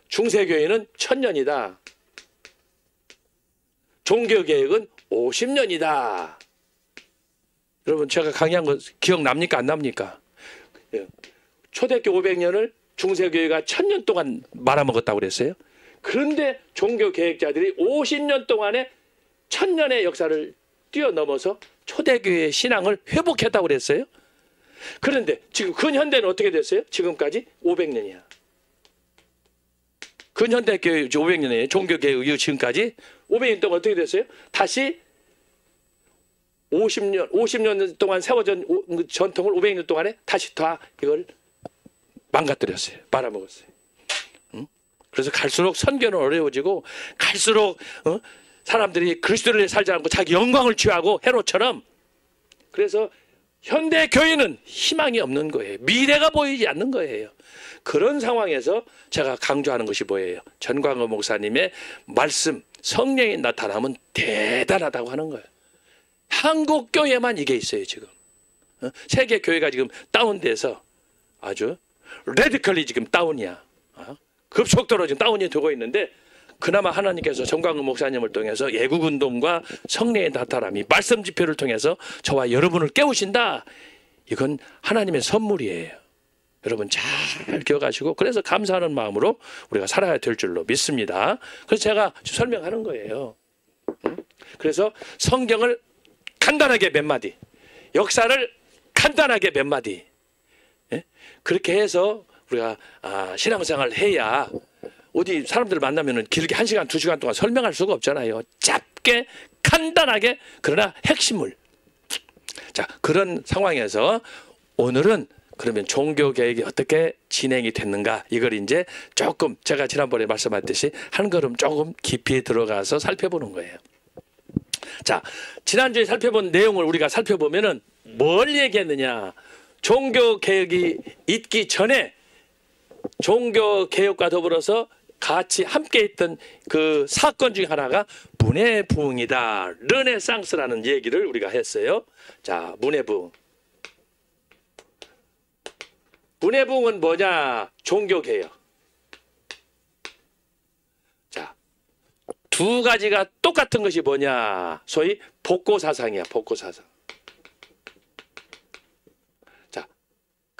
S1: 중세교회는 1000년이다. 종교개혁은 50년이다. 여러분, 제가 강의한 거 기억납니까? 안 납니까? 초대교 500년을 중세교회가 1000년 동안 말아먹었다고 그랬어요. 그런데 종교개혁자들이 50년 동안에 1000년의 역사를 뛰어넘어서 초대교회의 신앙을 회복했다고 그랬어요. 그런데 지금 근현대는 어떻게 됐어요? 지금까지 500년이야. 근현대교회 500년이에요. 종교개혁 이후 지금까지 500년 동안 어떻게 됐어요? 다시 50년 동안 세워진 전통을 500년 동안에 다시 다 이걸 망가뜨렸어요. 말아먹었어요. 그래서 갈수록 선교는 어려워지고 갈수록 사람들이 그리스도를 살지 않고 자기 영광을 취하고 헤롯처럼. 그래서 현대 교회는 희망이 없는 거예요. 미래가 보이지 않는 거예요. 그런 상황에서 제가 강조하는 것이 뭐예요? 전광호 목사님의 말씀, 성령이 나타나면 대단하다고 하는 거예요. 한국 교회만 이게 있어요 지금. 세계 교회가 지금 다운돼서 아주 레디컬리 지금 다운이야. 급속도로 지금 다운이 되고 있는데, 그나마 하나님께서 전광훈 목사님을 통해서 예국운동과 성령의 나타남이 말씀 집회를 통해서 저와 여러분을 깨우신다. 이건 하나님의 선물이에요. 여러분 잘 기억하시고, 그래서 감사하는 마음으로 우리가 살아야 될 줄로 믿습니다. 그래서 제가 설명하는 거예요. 그래서 성경을 간단하게 몇 마디, 역사를 간단하게 몇 마디, 그렇게 해서 우리가 신앙생활을 해야, 어디 사람들 만나면은 길게 1시간, 2시간 동안 설명할 수가 없잖아요. 짧게, 간단하게, 그러나 핵심을. 자, 그런 상황에서 오늘은 그러면 종교 개혁이 어떻게 진행이 됐는가, 이걸 이제 조금 제가 지난번에 말씀하셨듯이 한 걸음 조금 깊이 들어가서 살펴보는 거예요. 자, 지난주에 살펴본 내용을 우리가 살펴보면은 뭘 얘기했느냐. 종교 개혁이 있기 전에 종교 개혁과 더불어서 같이 함께 있던 그 사건 중에 하나가 문해부흥이다. 르네상스라는 얘기를 우리가 했어요. 자, 문해부흥. 문해부흥은 뭐냐? 종교 개혁. 자, 두 가지가 똑같은 것이 뭐냐? 소위 복고 사상이야. 복고 사상.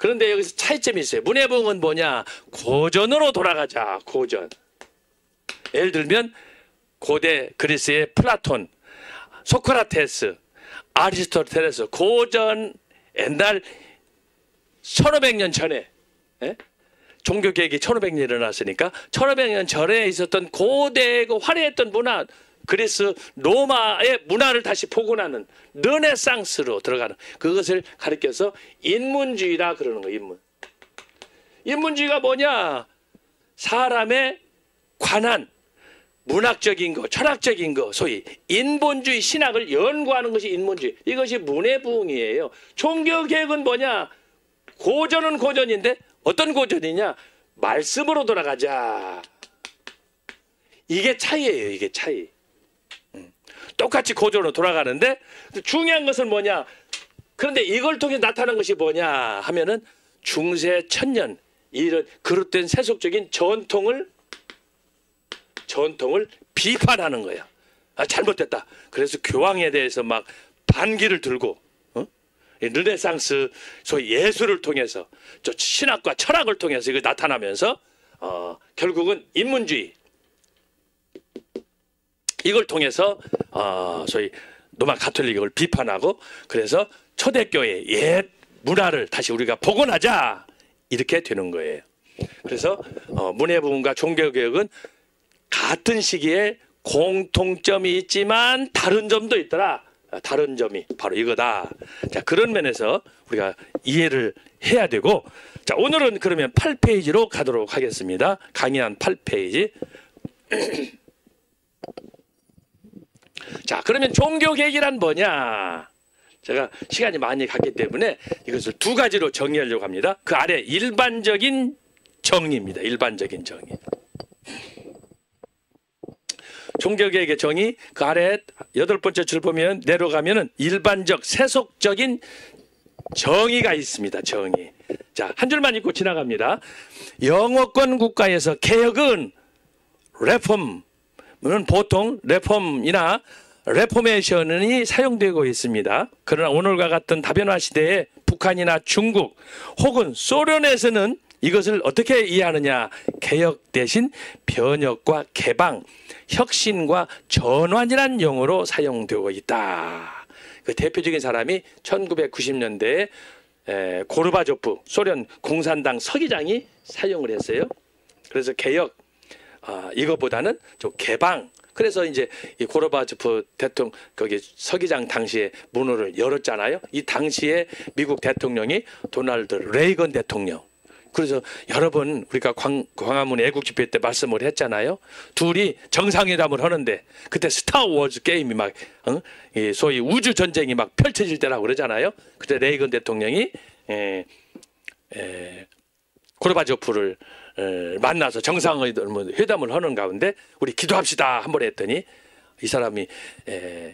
S1: 그런데 여기서 차이점이 있어요. 문해부흥은 뭐냐? 고전으로 돌아가자. 고전. 예를 들면 고대 그리스의 플라톤, 소크라테스, 아리스토텔레스, 고전, 옛날 1500년 전에, 종교개혁이 1500년 일어났으니까 1500년 전에 있었던 고대고 화려했던 문화, 그리스 로마의 문화를 다시 복원하는 르네상스로 들어가는, 그것을 가리켜서 인문주의라 그러는 거예요. 인문주의가 뭐냐? 사람의 관한 문학적인 거, 철학적인 거, 소위 인본주의 신학을 연구하는 것이 인문주의. 이것이 문해부흥이에요. 종교개혁은 뭐냐? 고전은 고전인데 어떤 고전이냐? 말씀으로 돌아가자. 이게 차이예요. 이게 차이. 똑같이 고전으로 돌아가는데 중요한 것은 뭐냐? 그런데 이걸 통해 나타난 것이 뭐냐 하면은 중세 천년 이런 그릇된 세속적인 전통을 비판하는 거야. 잘못됐다. 그래서 교황에 대해서 막 반기를 들고, 르네상스 소위 예술을 통해서, 저 신학과 철학을 통해서 이거 나타나면서 결국은 인문주의, 이걸 통해서 소위 로마 가톨릭을 비판하고, 그래서 초대교회 옛 문화를 다시 우리가 복원하자, 이렇게 되는 거예요. 그래서 문해부흥과 종교개혁은 같은 시기에 공통점이 있지만 다른 점도 있더라. 다른 점이 바로 이거다. 자, 그런 면에서 우리가 이해를 해야 되고, 자, 오늘은 그러면 8페이지로 가도록 하겠습니다. 강의한 8페이지. 자, 그러면 종교개혁이란 뭐냐? 제가 시간이 많이 갔기 때문에 이것을 두 가지로 정의하려고 합니다. 그 아래 일반적인 정의입니다. 일반적인 정의. 종교개혁의 정의, 그 아래 8번째 줄 보면 내려가면은 일반적 세속적인 정의가 있습니다. 정의. 자, 한 줄만 읽고 지나갑니다. 영어권 국가에서 개혁은 레폼은 보통 레폼이나 레포메이션이 사용되고 있습니다. 그러나 오늘과 같은 다변화 시대에 북한이나 중국 혹은 소련에서는 이것을 어떻게 이해하느냐? 개혁 대신 변혁과 개방, 혁신과 전환이라는 용어로 사용되고 있다. 그 대표적인 사람이 1990년대에 고르바초프 소련 공산당 서기장이 사용을 했어요. 그래서 개혁, 이거보다는 좀 개방, 그래서 이제 이 고르바초프 대통령 거기 서기장 당시에 문을 열었잖아요. 이 당시에 미국 대통령이 도널드 레이건 대통령. 그래서 여러 번 우리가 광화문 애국 집회 때 말씀을 했잖아요. 둘이 정상회담을 하는데 그때 스타워즈 게임이 막 이 소위 우주 전쟁이 막 펼쳐질 때라고 그러잖아요. 그때 레이건 대통령이 고르바초프를 만나서 정상회담을 하는 가운데 우리 기도합시다 한번 했더니 이 사람이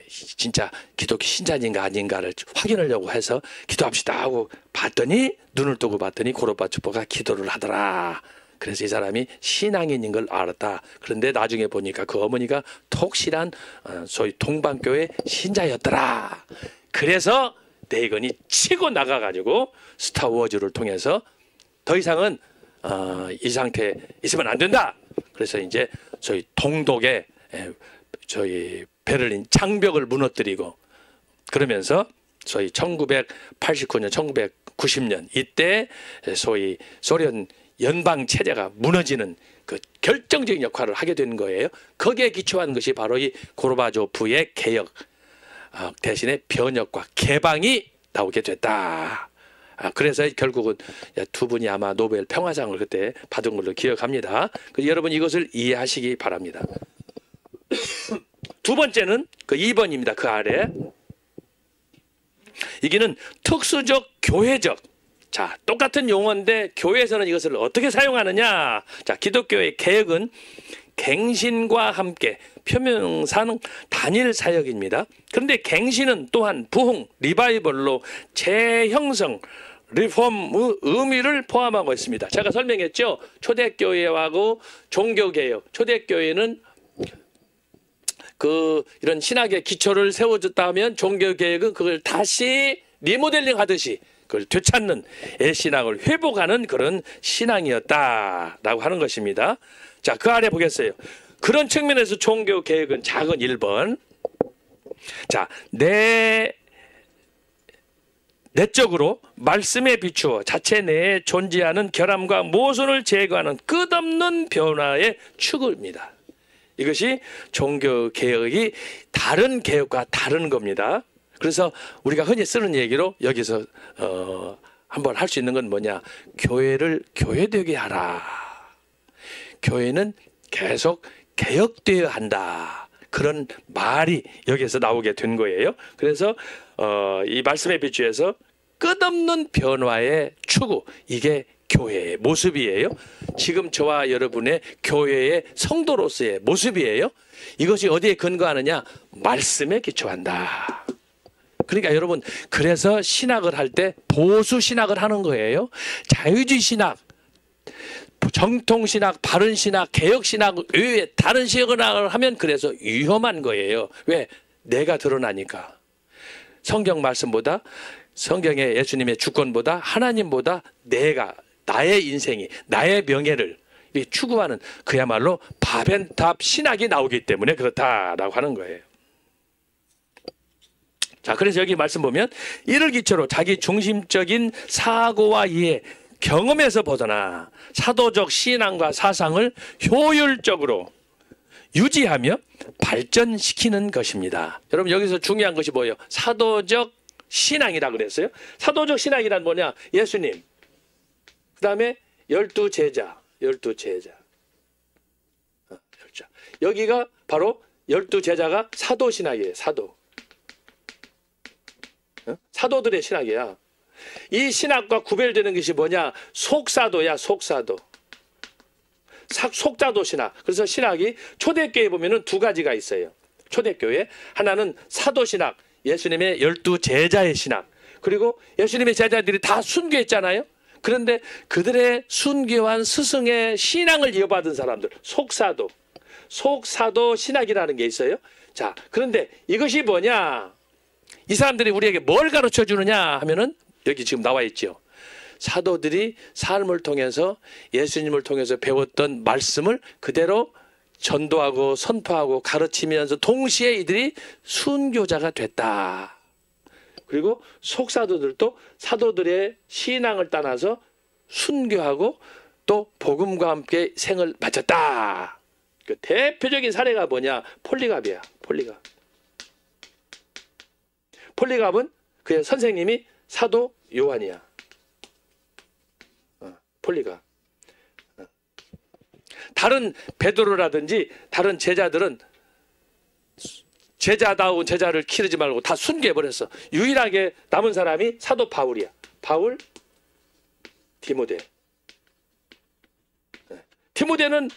S1: 진짜 기독교 신자인가 아닌가를 확인하려고 해서 기도합시다 하고 봤더니 눈을 뜨고 봤더니 고르바초프가 기도를 하더라. 그래서 이 사람이 신앙인인 걸 알았다. 그런데 나중에 보니까 그 어머니가 독실한 소위 동방교회 신자였더라. 그래서 레이건이 치고 나가가지고 스타워즈를 통해서 더 이상은 이 상태에 있으면 안 된다. 그래서 이제 저희 동독의 저희 베를린 장벽을 무너뜨리고 그러면서 저희 1989년, 1990년 이때 소위 소련 연방 체제가 무너지는 그 결정적인 역할을 하게 된 거예요. 거기에 기초한 것이 바로 이 고르바초프의 개혁 대신에 변혁과 개방이 나오게 됐다. 그래서 결국은 두 분이 아마 노벨 평화상을 그때 받은 걸로 기억합니다. 그래서 여러분 이것을 이해하시기 바랍니다. 두 번째는 그 2번입니다. 그 아래. 이게는 특수적 교회적. 자, 똑같은 용어인데 교회에서는 이것을 어떻게 사용하느냐. 자, 기독교의 개혁은 갱신과 함께 표명상 단일 사역입니다. 그런데 갱신은 또한 부흥, 리바이벌로 재형성, 리폼의 의미를 포함하고 있습니다. 제가 설명했죠. 초대교회하고 종교개혁. 초대교회는 이런 신학의 기초를 세워줬다 하면 종교개혁은 그걸 다시 리모델링 하듯이 그걸 되찾는 애신학을 회복하는 그런 신앙이었다라고 하는 것입니다. 자, 그 아래 보겠어요. 그런 측면에서 종교개혁은 작은 1번. 자, 내적으로 말씀에 비추어 자체 내에 존재하는 결함과 모순을 제거하는 끝없는 변화의 추구입니다. 이것이 종교개혁이 다른 개혁과 다른 겁니다. 그래서 우리가 흔히 쓰는 얘기로 여기서 한번 할 수 있는 건 뭐냐. 교회를 교회되게 하라. 교회는 계속 개혁되어야 한다. 그런 말이 여기에서 나오게 된 거예요. 그래서 이 말씀에 비추어서 끝없는 변화의 추구, 이게 교회의 모습이에요. 지금 저와 여러분의 교회의 성도로서의 모습이에요. 이것이 어디에 근거하느냐? 말씀에 기초한다. 그러니까 여러분, 그래서 신학을 할 때 보수 신학을 하는 거예요. 자유주의 신학, 정통 신학, 바른 신학, 개혁 신학 외에 다른 신학을 하면 그래서 위험한 거예요. 왜? 내가 드러나니까. 성경 말씀보다, 성경의 예수님의 주권보다, 하나님보다 나의 인생이, 나의 명예를 추구하는 그야말로 바벤탑 신학이 나오기 때문에 그렇다라고 하는 거예요. 자, 그래서 여기 말씀 보면 이를 기초로 자기 중심적인 사고와 이해, 경험에서 벗어나 사도적 신앙과 사상을 효율적으로 유지하며 발전시키는 것입니다. 여러분, 여기서 중요한 것이 뭐예요? 사도적 신앙이라 그랬어요. 사도적 신앙이란 뭐냐? 예수님, 그 다음에 12제자. 여기가 바로 12제자가 사도신학이에요. 사도들의 신학이야. 이 신학과 구별되는 것이 뭐냐? 속사도야, 속사도. 속사도 신학. 그래서 신학이 초대교회에 보면은 두 가지가 있어요. 초대교회. 하나는 사도신학, 예수님의 12제자의 신학. 그리고 예수님의 제자들이 다 순교했잖아요. 그런데 그들의 순교한 스승의 신앙을 이어받은 사람들, 속사도 신학이라는 게 있어요. 자, 그런데 이것이 뭐냐? 이 사람들이 우리에게 뭘 가르쳐 주느냐 하면은 여기 지금 나와 있죠. 사도들이 삶을 통해서 예수님을 통해서 배웠던 말씀을 그대로 전도하고 선포하고 가르치면서 동시에 이들이 순교자가 됐다. 그리고 속사도들도 사도들의 신앙을 따라서 순교하고 또 복음과 함께 생을 바쳤다. 그 대표적인 사례가 뭐냐? 폴리갑이야. 폴리갑. 폴리갑은 그의 선생님이 사도 요한이야. 폴리갑. 다른 베드로라든지 다른 제자들은 제자다운 제자를 기르지 말고 다 순교해버렸어. 유일하게 남은 사람이 사도 바울이야. 바울, 디모데. 디모데는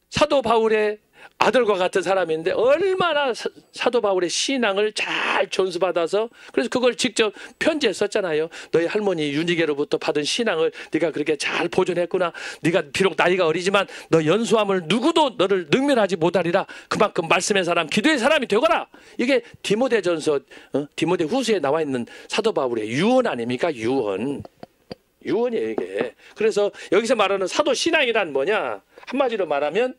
S1: 사도 바울의 아들과 같은 사람인데 얼마나 사도 바울의 신앙을 잘 전수받아서 그래서 그걸 직접 편지에 썼잖아요. 너희 할머니 유니게로부터 받은 신앙을 네가 그렇게 잘 보존했구나. 네가 비록 나이가 어리지만 너 연수함을 누구도 너를 능멸하지 못하리라. 그만큼 말씀의 사람, 기도의 사람이 되거라. 이게 디모데전서, 디모데 후서에 나와 있는 사도 바울의 유언 아닙니까? 유언. 유언이에요 이게. 그래서 여기서 말하는 사도 신앙이란 뭐냐? 한마디로 말하면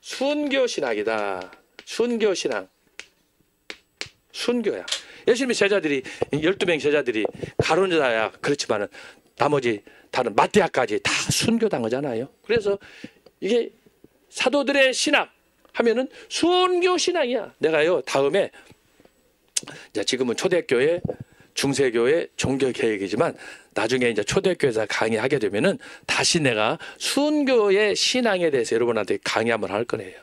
S1: 순교 신학이다. 순교 신앙. 순교야. 예수님의 제자들이 12명 제자들이 가론유다야 그렇지만은 나머지 다른 마띠아까지 다 순교당 거잖아요. 그래서 이게 사도들의 신학 하면은 순교 신앙이야. 내가요 다음에 지금은 초대교회, 중세교회 종교 개혁이지만 나중에 이제 초대교회에서 강의하게 되면은 다시 내가 순교의 신앙에 대해서 여러분한테 강의 한번 할 거예요.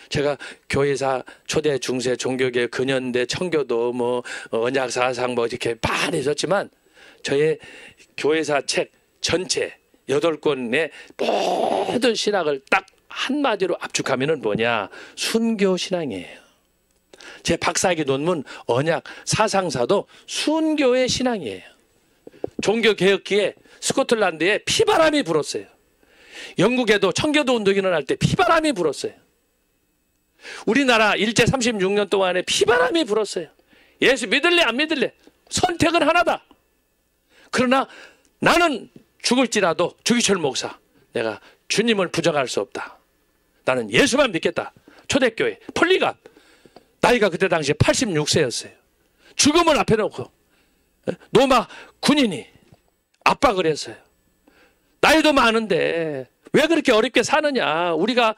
S1: 제가 교회사 초대, 중세, 종교계, 근현대, 청교도, 뭐 언약사상 뭐 이렇게 많이 썼지만 저의 교회사 책 전체 8권의 모든 신학을 딱 한마디로 압축하면은 뭐냐? 순교 신앙이에요. 제 박사학위 논문 언약 사상사도 순교의 신앙이에요. 종교개혁기에 스코틀랜드에 피바람이 불었어요. 영국에도 청교도 운동이 일어날 때 피바람이 불었어요. 우리나라 일제 36년 동안에 피바람이 불었어요. 예수 믿을래 안 믿을래? 선택은 하나다. 그러나 나는 죽을지라도 주기철 목사 내가 주님을 부정할 수 없다. 나는 예수만 믿겠다. 초대교회 폴리갑 나이가 그때 당시에 86세였어요. 죽음을 앞에 놓고 로마 군인이 압박을 했어요. 나이도 많은데 왜 그렇게 어렵게 사느냐. 우리가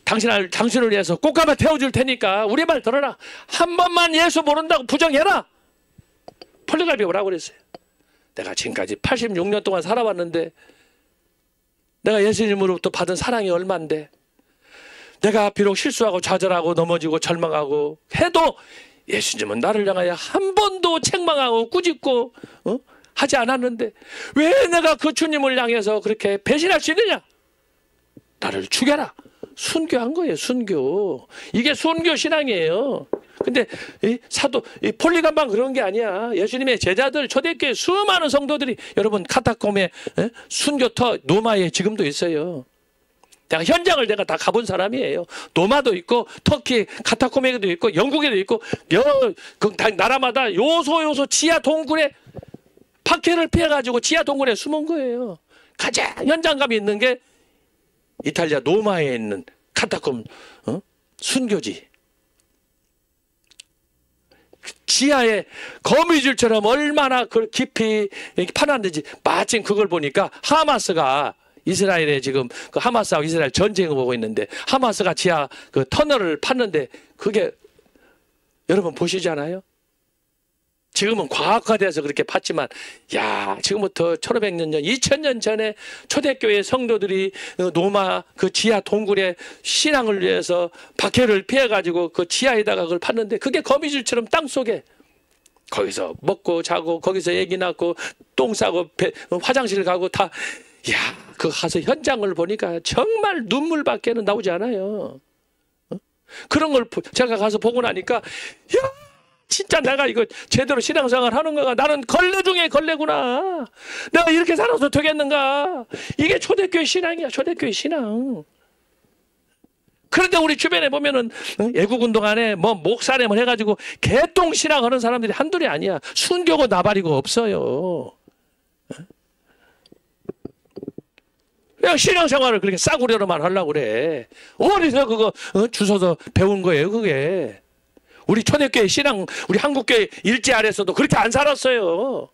S1: 당신을 위해서 꽃가마 태워줄 테니까 우리 말 들어라. 한 번만 예수 모른다고 부정해라. 폴리갑이 오라고 그랬어요. 내가 지금까지 86년 동안 살아왔는데 내가 예수님으로부터 받은 사랑이 얼만데 내가 비록 실수하고 좌절하고 넘어지고 절망하고 해도 예수님은 나를 향하여 한 번도 책망하고 꾸짖고 하지 않았는데 왜 내가 그 주님을 향해서 그렇게 배신할 수 있느냐? 나를 죽여라. 순교한 거예요. 순교. 이게 순교 신앙이에요. 근데 이 폴리갑만 그런 게 아니야. 예수님의 제자들 초대교회 수많은 성도들이 여러분 카타콤에 순교터 노마에 지금도 있어요. 내가 현장을 내가 다 가본 사람이에요. 노마도 있고 터키 카타콤에도 있고 영국에도 있고 그 나라마다 요소 지하 동굴에 박해를 피해가지고 지하 동굴에 숨은 거예요. 가장 현장감이 있는 게 이탈리아 노마에 있는 카타콤 순교지. 지하에 거미줄처럼 얼마나 깊이 파놨는지 마침 그걸 보니까 하마스가 이스라엘에 지금 그 하마스하고 이스라엘 전쟁을 보고 있는데 하마스가 지하 그 터널을 팠는데 그게 여러분 보시잖아요. 지금은 과학화돼서 그렇게 팠지만 야 지금부터 1500년 전 2000년 전에 초대교회 성도들이 노마 그 지하 동굴에 신앙을 위해서 박해를 피해가지고 그 지하에다가 그걸 팠는데 그게 거미줄처럼 땅속에 거기서 먹고 자고 거기서 애기 낳고 똥 싸고 화장실 가고 다 야 그 가서 현장을 보니까 정말 눈물밖에는 나오지 않아요. 그런 걸 제가 가서 보고 나니까 야 진짜 내가 이거 제대로 신앙생활 하는 거가 나는 걸레 중에 걸레구나. 내가 이렇게 살아서 되겠는가. 이게 초대교회 신앙이야. 초대교회 신앙. 그런데 우리 주변에 보면은 애국운동 안에 뭐 목사님을 해가지고 개똥 신앙하는 사람들이 한둘이 아니야. 순교고 나발이고 없어요. 왜 신앙생활을 그렇게 싸구려로만 하려고 그래. 어디서 그거 주워서 배운 거예요 그게. 우리 초대교회 신앙 우리 한국교회 일제 아래에서도 그렇게 안 살았어요.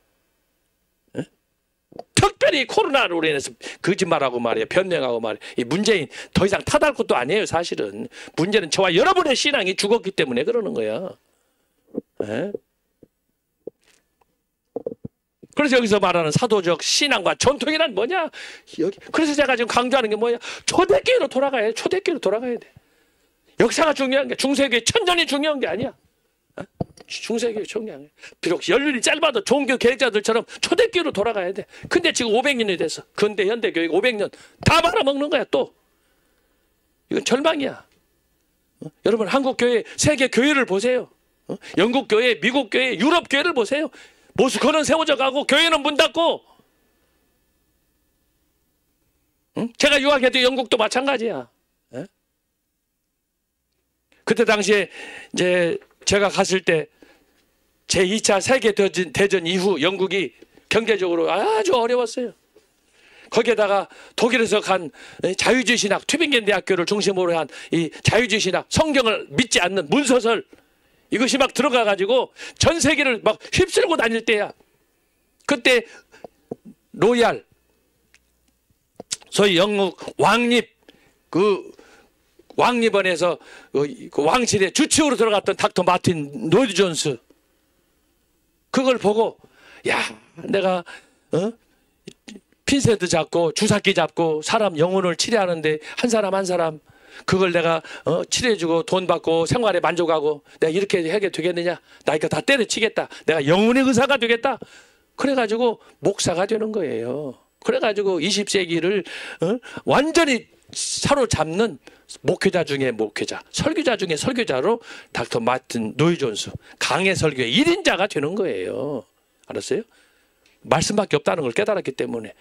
S1: 특별히 코로나로 인해서 거짓말하고 말이에요. 변명하고 말이에요. 이 문재인 더 이상 탓할 것도 아니에요. 사실은 문제는 저와 여러분의 신앙이 죽었기 때문에 그러는 거야. 네? 그래서 여기서 말하는 사도적 신앙과 전통이란 뭐냐? 여기 그래서 제가 지금 강조하는 게 뭐야? 초대교회로 돌아가야 돼. 초대교회로 돌아가야 돼. 역사가 중요한 게 중세교회 천년이 중요한 게 아니야. 중세교회 중요한 게 비록 연륜이 짧아도 종교 계획자들처럼 초대교회로 돌아가야 돼. 근데 지금 500년이 됐어. 근대 현대교회가 500년 다 말아먹는 거야 또. 이건 절망이야. 여러분 한국 교회, 세계 교회를 보세요. 영국 교회, 미국 교회, 유럽 교회를 보세요. 모스크바는 세워져 가고 교회는 문 닫고. 제가 유학해도 영국도 마찬가지야. 그때 당시에 이제 제가 갔을 때 제2차 세계대전 이후 영국이 경제적으로 아주 어려웠어요. 거기에다가 독일에서 간 자유주의 신학, 튜빙겐 대학교를 중심으로 한 이 자유주의 신학, 성경을 믿지 않는 문서설, 이것이 막 들어가가지고 전 세계를 막 휩쓸고 다닐 때야. 그때 로얄, 소위 영국 왕립, 그 왕립원에서 그 왕실의 주치의로 들어갔던 닥터 마틴 로이드 존스, 그걸 보고 야 내가 핀셋 잡고 주사기 잡고 사람 영혼을 치료하는데 한 사람 한 사람 그걸 내가 치료해주고 돈 받고 생활에 만족하고 내가 이렇게 하게 되겠느냐? 나 이거 다 때려치겠다. 내가 영혼의 의사가 되겠다. 그래가지고 목사가 되는 거예요. 그래가지고 20세기를 완전히 사로잡는 목회자 중에 목회자, 설교자 중에 설교자로 닥터 마틴 노이 존스, 강해 설교의 1인자가 되는 거예요. 알았어요? 말씀밖에 없다는 걸 깨달았기 때문에.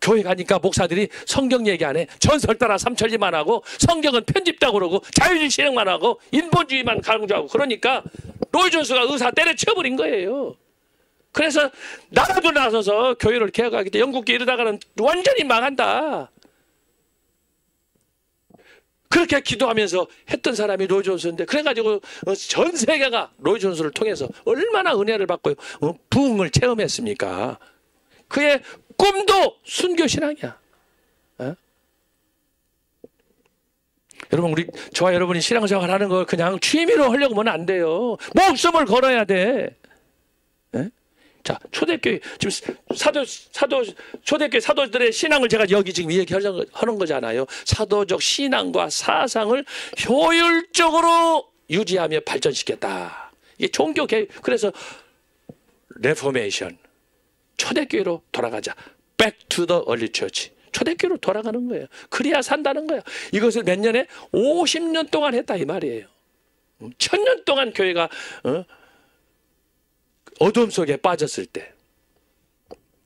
S1: 교회 가니까 목사들이 성경 얘기 안 해. 전설 따라 삼천리만 하고 성경은 편집다 그러고 자유주의 신앙만 하고 인본주의만 강조하고 그러니까 노이 존스가 의사 때려쳐버린 거예요. 그래서 나라도 나서서 교회를 개혁하기 때문에 영국계 이러다가는 완전히 망한다. 그렇게 기도하면서 했던 사람이 로이 존스인데 그래가지고 전 세계가 로이 존스를 통해서 얼마나 은혜를 받고 부흥을 체험했습니까? 그의 꿈도 순교신앙이야. 여러분 저와 여러분이 신앙생활 하는 걸 그냥 취미로 하려고 하면 안 돼요. 목숨을 걸어야 돼. 자, 초대교회 지금 초대교회 사도들의 신앙을 제가 여기 지금 얘기하는 거잖아요. 사도적 신앙과 사상을 효율적으로 유지하며 발전시켰다. 이게 종교 개혁. 그래서 레포메이션, 초대교회로 돌아가자. Back to the early church. 초대교회로 돌아가는 거예요. 그래야 산다는 거예요. 이것을 몇 년에 50년 동안 했다 이 말이에요. 1000년 동안 교회가 어둠 속에 빠졌을 때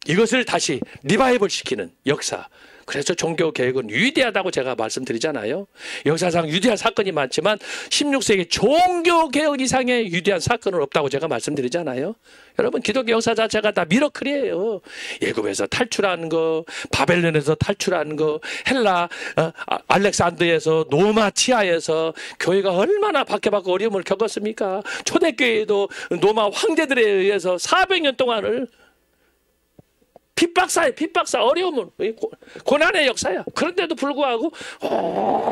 S1: 이것을 다시 리바이벌 시키는 역사. 그래서 종교 개혁은 위대하다고 제가 말씀드리잖아요. 역사상 위대한 사건이 많지만 16세기 종교 개혁 이상의 위대한 사건은 없다고 제가 말씀드리잖아요. 여러분 기독교 역사 자체가 다 미러클이에요. 예굽에서 탈출한 거, 바벨론에서 탈출한 거, 헬라 알렉산드에서 노마치아에서 교회가 얼마나 박해받고 어려움을 겪었습니까? 초대교회도 로마 황제들에 의해서 400년 동안을 핍박사 어려움은 고난의 역사야. 그런데도 불구하고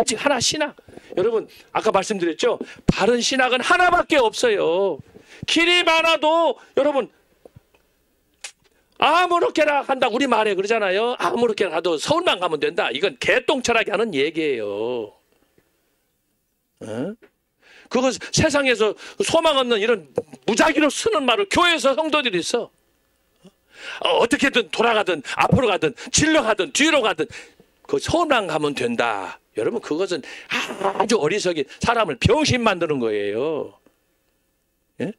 S1: 오직 하나 신학. 여러분 아까 말씀드렸죠. 바른 신학은 하나밖에 없어요. 길이 많아도 여러분 아무렇게나 한다 우리 말에 그러잖아요. 아무렇게나 가도 서울만 가면 된다. 이건 개똥철하게 하는 얘기예요. 그거 세상에서 소망 없는 이런 무작위로 쓰는 말을 교회에서 성도들이 써. 어떻게든 돌아가든 앞으로 가든 질러 가든 뒤로 가든 그 서울만 가면 된다. 여러분 그것은 아주 어리석인 사람을 병신 만드는 거예요. 예?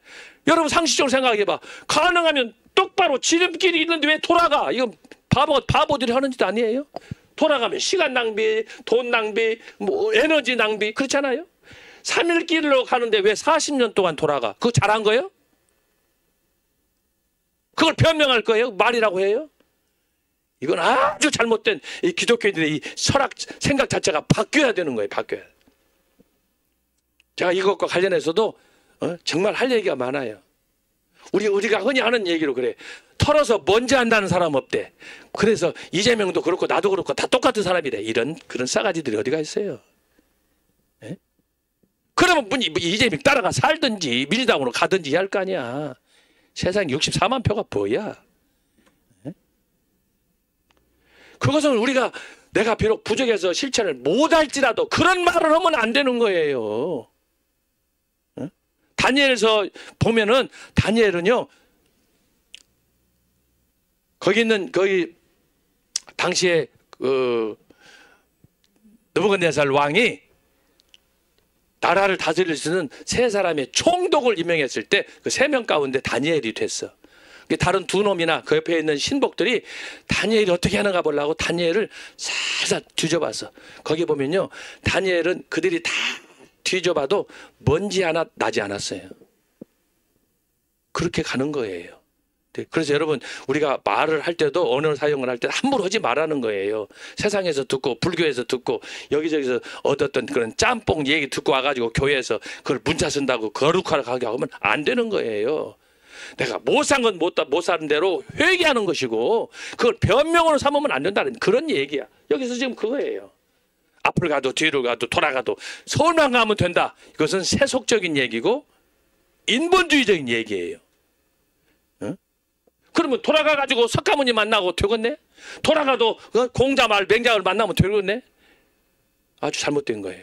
S1: 여러분 상식적으로 생각해봐. 가능하면 똑바로 지름길이 있는데 왜 돌아가? 이건 바보들이 하는 짓 아니에요? 돌아가면 시간 낭비, 돈 낭비, 뭐 에너지 낭비 그렇잖아요. 3일 길로 가는데 왜 40년 동안 돌아가? 그거 잘한 거예요? 그걸 변명할 거예요? 말이라고 해요? 이건 아주 잘못된 이 기독교인들의 이 철학 생각 자체가 바뀌어야 되는 거예요. 바뀌어야. 제가 이것과 관련해서도 정말 할 얘기가 많아요. 우리가 흔히 하는 얘기로 그래. 털어서 먼지 한다는 사람 없대. 그래서 이재명도 그렇고 나도 그렇고 다 똑같은 사람이래. 그런 싸가지들이 어디가 있어요? 예? 그러면 이재명 따라가 살든지 민주당으로 가든지 할 거 아니야. 세상 64만 표가 뭐야? 예? 그것은 내가 비록 부족해서 실천을 못할지라도 그런 말을 하면 안 되는 거예요. 예? 다니엘에서 보면은 다니엘은요. 거기 당시에 느부갓네살 왕이 나라를 다스릴 수 있는 세 사람의 총독을 임명했을 때 그 세 명 가운데 다니엘이 됐어. 다른 두 놈이나 그 옆에 있는 신복들이 다니엘이 어떻게 하는가 보려고 다니엘을 살살 뒤져봤어. 거기 보면요, 다니엘은 그들이 다 뒤져봐도 먼지 하나 나지 않았어요. 그렇게 가는 거예요. 그래서 여러분, 우리가 말을 할 때도 언어 사용을 할 때 함부로 하지 말라는 거예요. 세상에서 듣고 불교에서 듣고 여기저기서 얻었던 그런 짬뽕 얘기 듣고 와가지고 교회에서 그걸 문자 쓴다고 거룩하게 하면 안 되는 거예요. 내가 못 산 건 못 사는 대로 회개하는 것이고 그걸 변명으로 삼으면 안 된다는 그런 얘기야. 여기서 지금 그거예요. 앞을 가도 뒤를 가도 돌아가도 서울만 가면 된다. 이것은 세속적인 얘기고 인본주의적인 얘기예요. 그러면 돌아가가지고 석가모니 만나고 되겠네? 돌아가도 공자말 맹자를 만나면 되겠네? 아주 잘못된 거예요.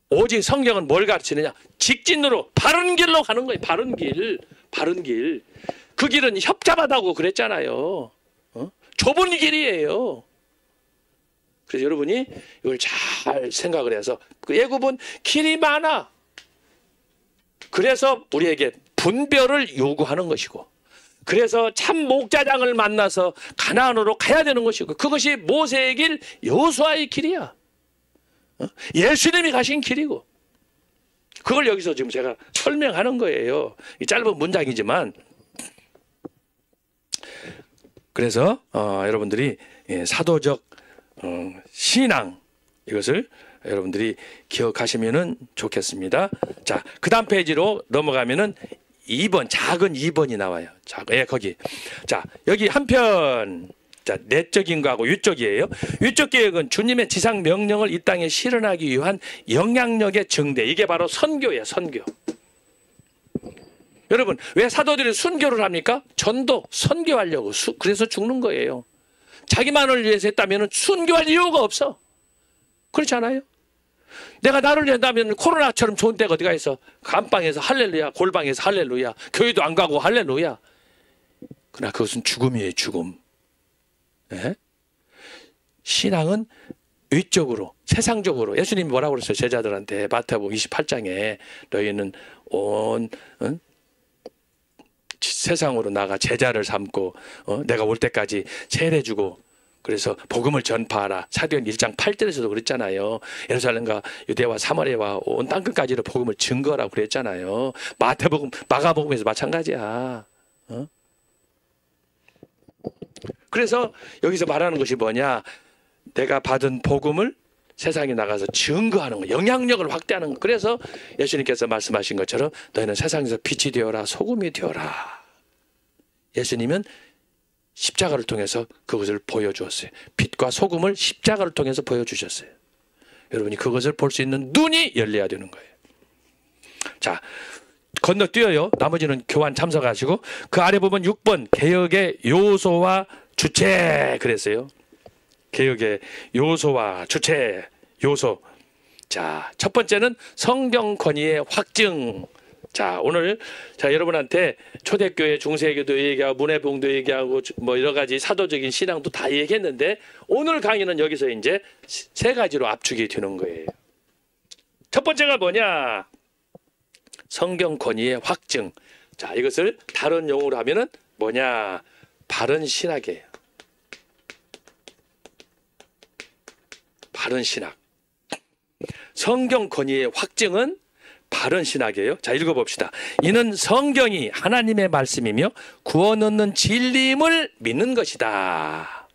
S1: 오직 성경은 뭘 가르치느냐? 직진으로 바른 길로 가는 거예요. 바른 길. 그 길은 협잡하다고 그랬잖아요. 좁은 길이에요. 그래서 여러분이 이걸 잘 생각을 해서 애굽은 길이 많아. 그래서 우리에게 분별을 요구하는 것이고, 그래서 참 목자장을 만나서 가나안으로 가야 되는 것이고, 그것이 모세의 길, 여호수아의 길이야. 예수님이 가신 길이고, 그걸 여기서 지금 제가 설명하는 거예요. 이 짧은 문장이지만. 그래서 여러분들이 사도적 신앙, 이것을 여러분들이 기억하시면 좋겠습니다. 자, 그 다음 페이지로 넘어가면은 2번, 작은 2번이 나와요. 거기. 자, 여기 한편, 자, 내적인 거하고 위쪽이에요. 위쪽 계획은 주님의 지상 명령을 이 땅에 실현하기 위한 영향력의 증대. 이게 바로 선교예요, 선교. 여러분, 왜 사도들이 순교를 합니까? 전도, 선교하려고. 그래서 죽는 거예요. 자기만을 위해서 했다면 순교할 이유가 없어. 그렇지 않아요? 내가 나를 위한다면 코로나처럼 좋은 때가 어디가 있어? 감방에서 할렐루야, 골방에서 할렐루야, 교회도 안 가고 할렐루야. 그러나 그것은 죽음이에요, 죽음. 네? 신앙은 위쪽으로, 세상적으로. 예수님이 뭐라고 그랬어요? 제자들한테 마태복음 28장에 너희는 온 세상으로 나가 제자를 삼고 내가 올 때까지 세례주고, 그래서 복음을 전파하라. 사도행 1장 8절에서도 그랬잖아요. 예루살렘과 유대와 사마리아와 온 땅끝까지로 복음을 증거하라고 그랬잖아요. 마태복음, 마가복음에서 마찬가지야. 그래서 여기서 말하는 것이 뭐냐? 내가 받은 복음을 세상에 나가서 증거하는 거, 영향력을 확대하는 거. 그래서 예수님께서 말씀하신 것처럼 너희는 세상에서 빛이 되어라, 소금이 되어라. 예수님은 십자가를 통해서 그것을 보여주었어요. 빛과 소금을 십자가를 통해서 보여주셨어요. 여러분이 그것을 볼 수 있는 눈이 열려야 되는 거예요. 자, 건너뛰어요. 나머지는 교환 참석하시고, 그 아래 보면 6번 개혁의 요소와 주체 그랬어요. 개혁의 요소와 주체, 요소. 자, 첫 번째는 성경 권위의 확증. 자, 오늘 여러분한테 초대교회, 중세교도 얘기하고 문해봉도 얘기하고 뭐 여러 가지 사도적인 신앙도 다 얘기했는데, 오늘 강의는 여기서 이제 세 가지로 압축이 되는 거예요. 첫 번째가 뭐냐? 성경 권위의 확증. 자, 이것을 다른 용어로 하면은 뭐냐? 바른 신학이에요. 바른 신학. 성경 권위의 확증은 바른 신학이에요. 자, 읽어봅시다. 이는 성경이 하나님의 말씀이며 구원 얻는 진리임을 믿는 것이다.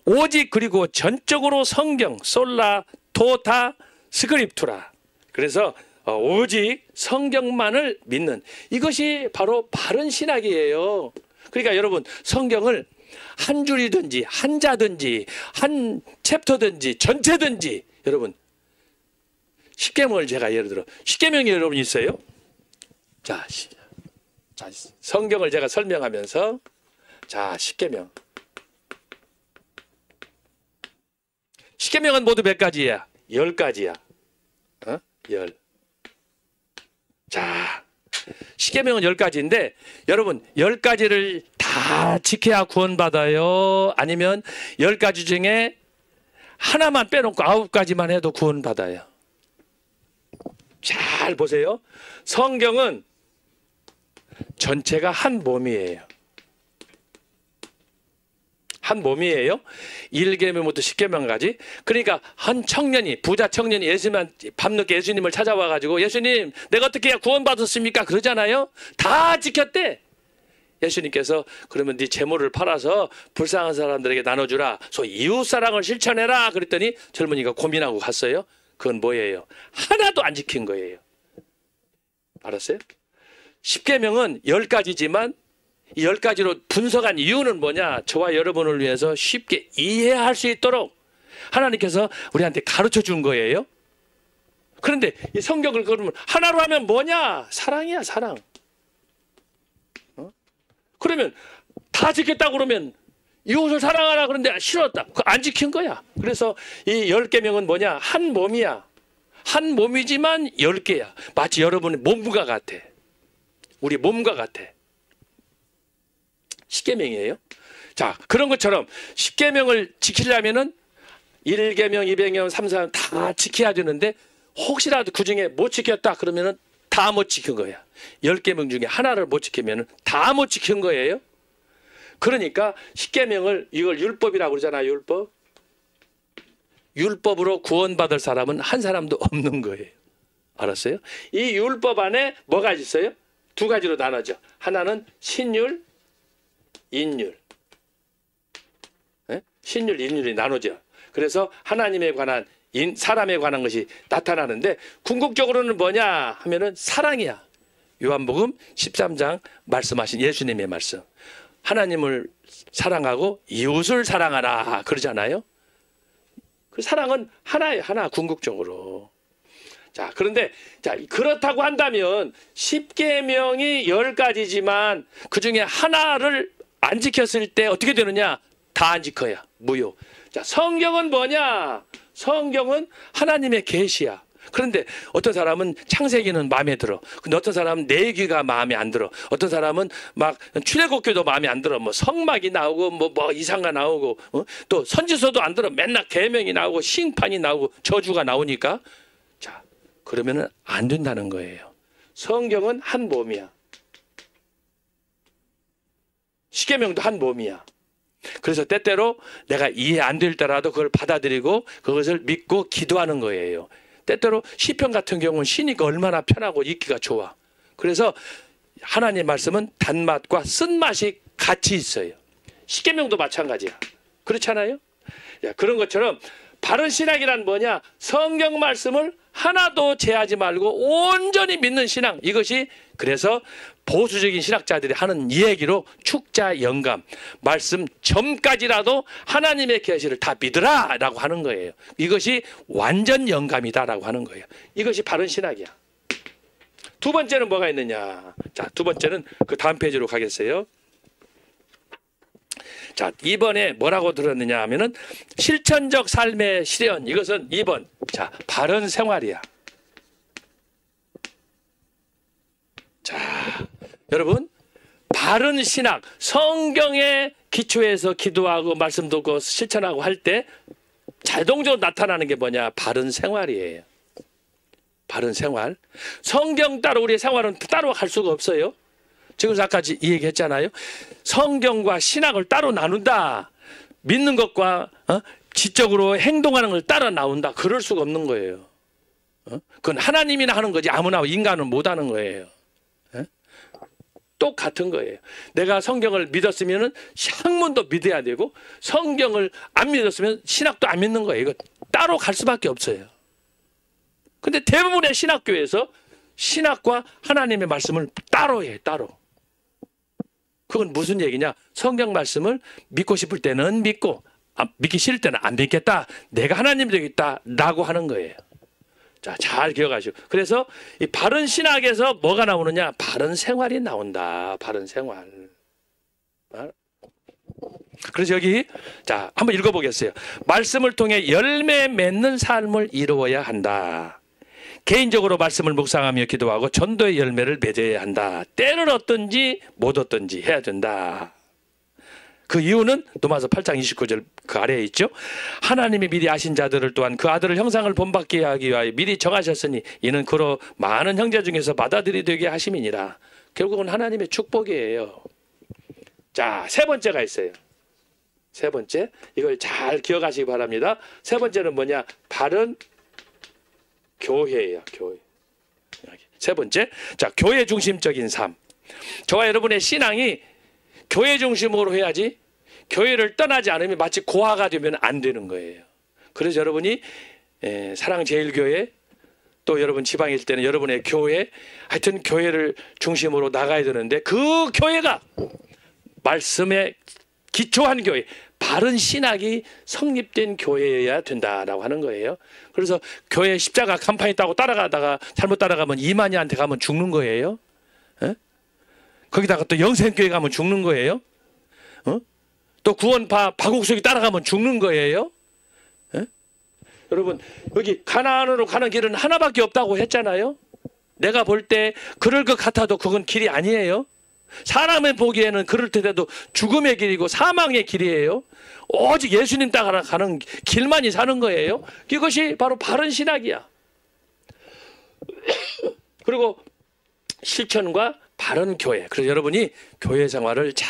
S1: 오직 그리고 전적으로 성경, 솔라, 토타, 스크립투라. 그래서 오직 성경만을 믿는, 이것이 바로 바른 신학이에요. 그러니까 여러분, 성경을 한 줄이든지 한 자든지 한 챕터든지 전체든지, 여러분 십계명을 제가 예를 들어, 십계명이 여러분 있어요? 자, 성경을 제가 설명하면서, 자, 십계명. 십계명은 모두 몇 가지야? 10가지야. 10. 자, 십계명은 10가지인데 여러분, 10가지를 다 지켜야 구원받아요? 아니면 10가지 중에 하나만 빼놓고 9가지만 해도 구원받아요? 잘 보세요. 성경은 전체가 한 몸이에요. 한 몸이에요. 1계명부터 10계명까지. 그러니까 한 청년이, 부자 청년이 밤늦게 예수님을 찾아와가지고, 예수님, 내가 어떻게 해야 구원받았습니까? 그러잖아요. 다 지켰대. 예수님께서 그러면 네 재물을 팔아서 불쌍한 사람들에게 나눠주라. 소위 이웃사랑을 실천해라. 그랬더니 젊은이가 고민하고 갔어요. 그건 뭐예요? 하나도 안 지킨 거예요. 알았어요? 10계명은 10가지지만 이 10가지로 분석한 이유는 뭐냐? 저와 여러분을 위해서 쉽게 이해할 수 있도록 하나님께서 우리한테 가르쳐 준 거예요. 그런데 이 성경을 그러면 하나로 하면 뭐냐? 사랑이야, 사랑. 그러면 다 지켰다고 그러면 이웃을 사랑하라 그런데 싫었다. 안 지킨 거야. 그래서 이 10계명은 뭐냐? 한 몸이야. 한 몸이지만 10개야. 마치 여러분의 몸과 같아. 우리 몸과 같아. 10계명이에요. 자, 그런 것처럼 10계명을 지키려면은 1계명, 2계명, 3, 4 다 지켜야 되는데 혹시라도 그 중에 못 지켰다 그러면은 다 못 지킨 거야. 10계명 중에 하나를 못 지키면은 다 못 지킨 거예요. 그러니까 10계명을, 이걸 율법이라고 그러잖아요. 율법. 율법으로 구원받을 사람은 한 사람도 없는 거예요. 알았어요? 이 율법 안에 뭐가 있어요? 두 가지로 나눠져. 하나는 신율, 인율. 네? 신율, 인율이 나눠져. 그래서 하나님에 관한, 사람에 관한 것이 나타나는데 궁극적으로는 뭐냐 하면은 사랑이야. 요한복음 13장 말씀하신 예수님의 말씀. 하나님을 사랑하고 이웃을 사랑하라 그러잖아요. 그 사랑은 하나예요. 하나, 궁극적으로. 자, 그런데 자, 그렇다고 한다면 10계명이 10가지지만 그 중에 하나를 안 지켰을 때 어떻게 되느냐? 다 안 지켜야 무효. 자, 성경은 뭐냐? 성경은 하나님의 계시야. 그런데 어떤 사람은 창세기는 마음에 들어. 근데 어떤 사람은 내귀가 마음에 안 들어. 어떤 사람은 막 출애굽기도 마음에 안 들어. 뭐 성막이 나오고 뭐 이상가 나오고 또 선지서도 안 들어. 맨날 계명이 나오고 심판이 나오고 저주가 나오니까, 자, 그러면은 안 된다는 거예요. 성경은 한 몸이야. 십계명도 한 몸이야. 그래서 때때로 내가 이해 안 될 때라도 그걸 받아들이고 그것을 믿고 기도하는 거예요. 때때로 시편 같은 경우는 쉬니까 얼마나 편하고 읽기가 좋아. 그래서 하나님의 말씀은 단맛과 쓴맛이 같이 있어요. 십계명도 마찬가지야. 그렇잖아요? 그런 것처럼 바른 신학이란 뭐냐? 성경 말씀을 하나도 제하지 말고 온전히 믿는 신앙. 이것이 그래서 보수적인 신학자들이 하는 이야기로 축자 영감, 말씀 점까지라도 하나님의 계시를 다 믿으라 라고 하는 거예요. 이것이 완전 영감이다 라고 하는 거예요. 이것이 바른 신학이야. 두 번째는 뭐가 있느냐? 자, 두 번째는 그 다음 페이지로 가겠어요. 자, 2번에 뭐라고 들었느냐 하면은 실천적 삶의 실현. 이것은 2번. 자, 바른 생활이야. 자, 여러분, 바른 신학, 성경의 기초에서 기도하고 말씀 듣고 실천하고 할 때 자동적으로 나타나는 게 뭐냐? 바른 생활이에요. 바른 생활. 성경 따로 우리의 생활은 따로 할 수가 없어요. 지금 아까 이 얘기했잖아요. 성경과 신학을 따로 나눈다. 믿는 것과 지적으로 행동하는 걸 따로 나온다. 그럴 수가 없는 거예요. 그건 하나님이나 하는 거지 아무나 인간은 못 하는 거예요. 똑같은 거예요. 내가 성경을 믿었으면 학문도 믿어야 되고 성경을 안 믿었으면 신학도 안 믿는 거예요. 이거 따로 갈 수밖에 없어요. 근데 대부분의 신학교에서 신학과 하나님의 말씀을 따로 해, 따로. 그건 무슨 얘기냐? 성경 말씀을 믿고 싶을 때는 믿고 믿기 싫을 때는 안 믿겠다. 내가 하나님 되겠다 라고 하는 거예요. 자, 잘 기억하시고. 그래서 이 바른 신학에서 뭐가 나오느냐? 바른 생활이 나온다. 바른 생활. 그래서 여기 자 한번 읽어보겠어요. 말씀을 통해 열매 맺는 삶을 이루어야 한다. 개인적으로 말씀을 묵상하며 기도하고 전도의 열매를 맺어야 한다. 때를 얻든지 못 얻든지 해야 된다. 그 이유는 로마서 8장 29절 그 아래에 있죠. 하나님이 미리 아신 자들을 또한 그 아들을 형상을 본받게 하기 위하여 미리 정하셨으니 이는 그로 많은 형제 중에서 받아들이게 하심이니라. 결국은 하나님의 축복이에요. 자, 세 번째가 있어요. 세 번째, 이걸 잘 기억하시기 바랍니다. 세 번째는 뭐냐? 바른 교회예요. 교회. 세 번째, 자, 교회 중심적인 삶. 저와 여러분의 신앙이 교회 중심으로 해야지 교회를 떠나지 않으면 마치 고아가 되면 안 되는 거예요. 그래서 여러분이 사랑제일교회 또 여러분 지방일 때는 여러분의 교회 하여튼 교회를 중심으로 나가야 되는데 그 교회가 말씀에 기초한 교회, 바른 신학이 성립된 교회여야 된다라고 하는 거예요. 그래서 교회 십자가 간판이 있다고 따라가다가 잘못 따라가면 이만희한테 가면 죽는 거예요. 에? 거기다가 또 영생교회 가면 죽는 거예요. 또 구원파 박옥석이 따라가면 죽는 거예요. 에? 여러분 여기 가나안으로 가는 길은 하나밖에 없다고 했잖아요. 내가 볼 때 그럴 것 같아도 그건 길이 아니에요. 사람의 보기에는 그럴 때도 죽음의 길이고 사망의 길이에요. 오직 예수님 따라가는 길만이 사는 거예요. 이것이 바로 바른 신학이야. 그리고 실천과 바른 교회. 그래서 여러분이 교회 생활을 잘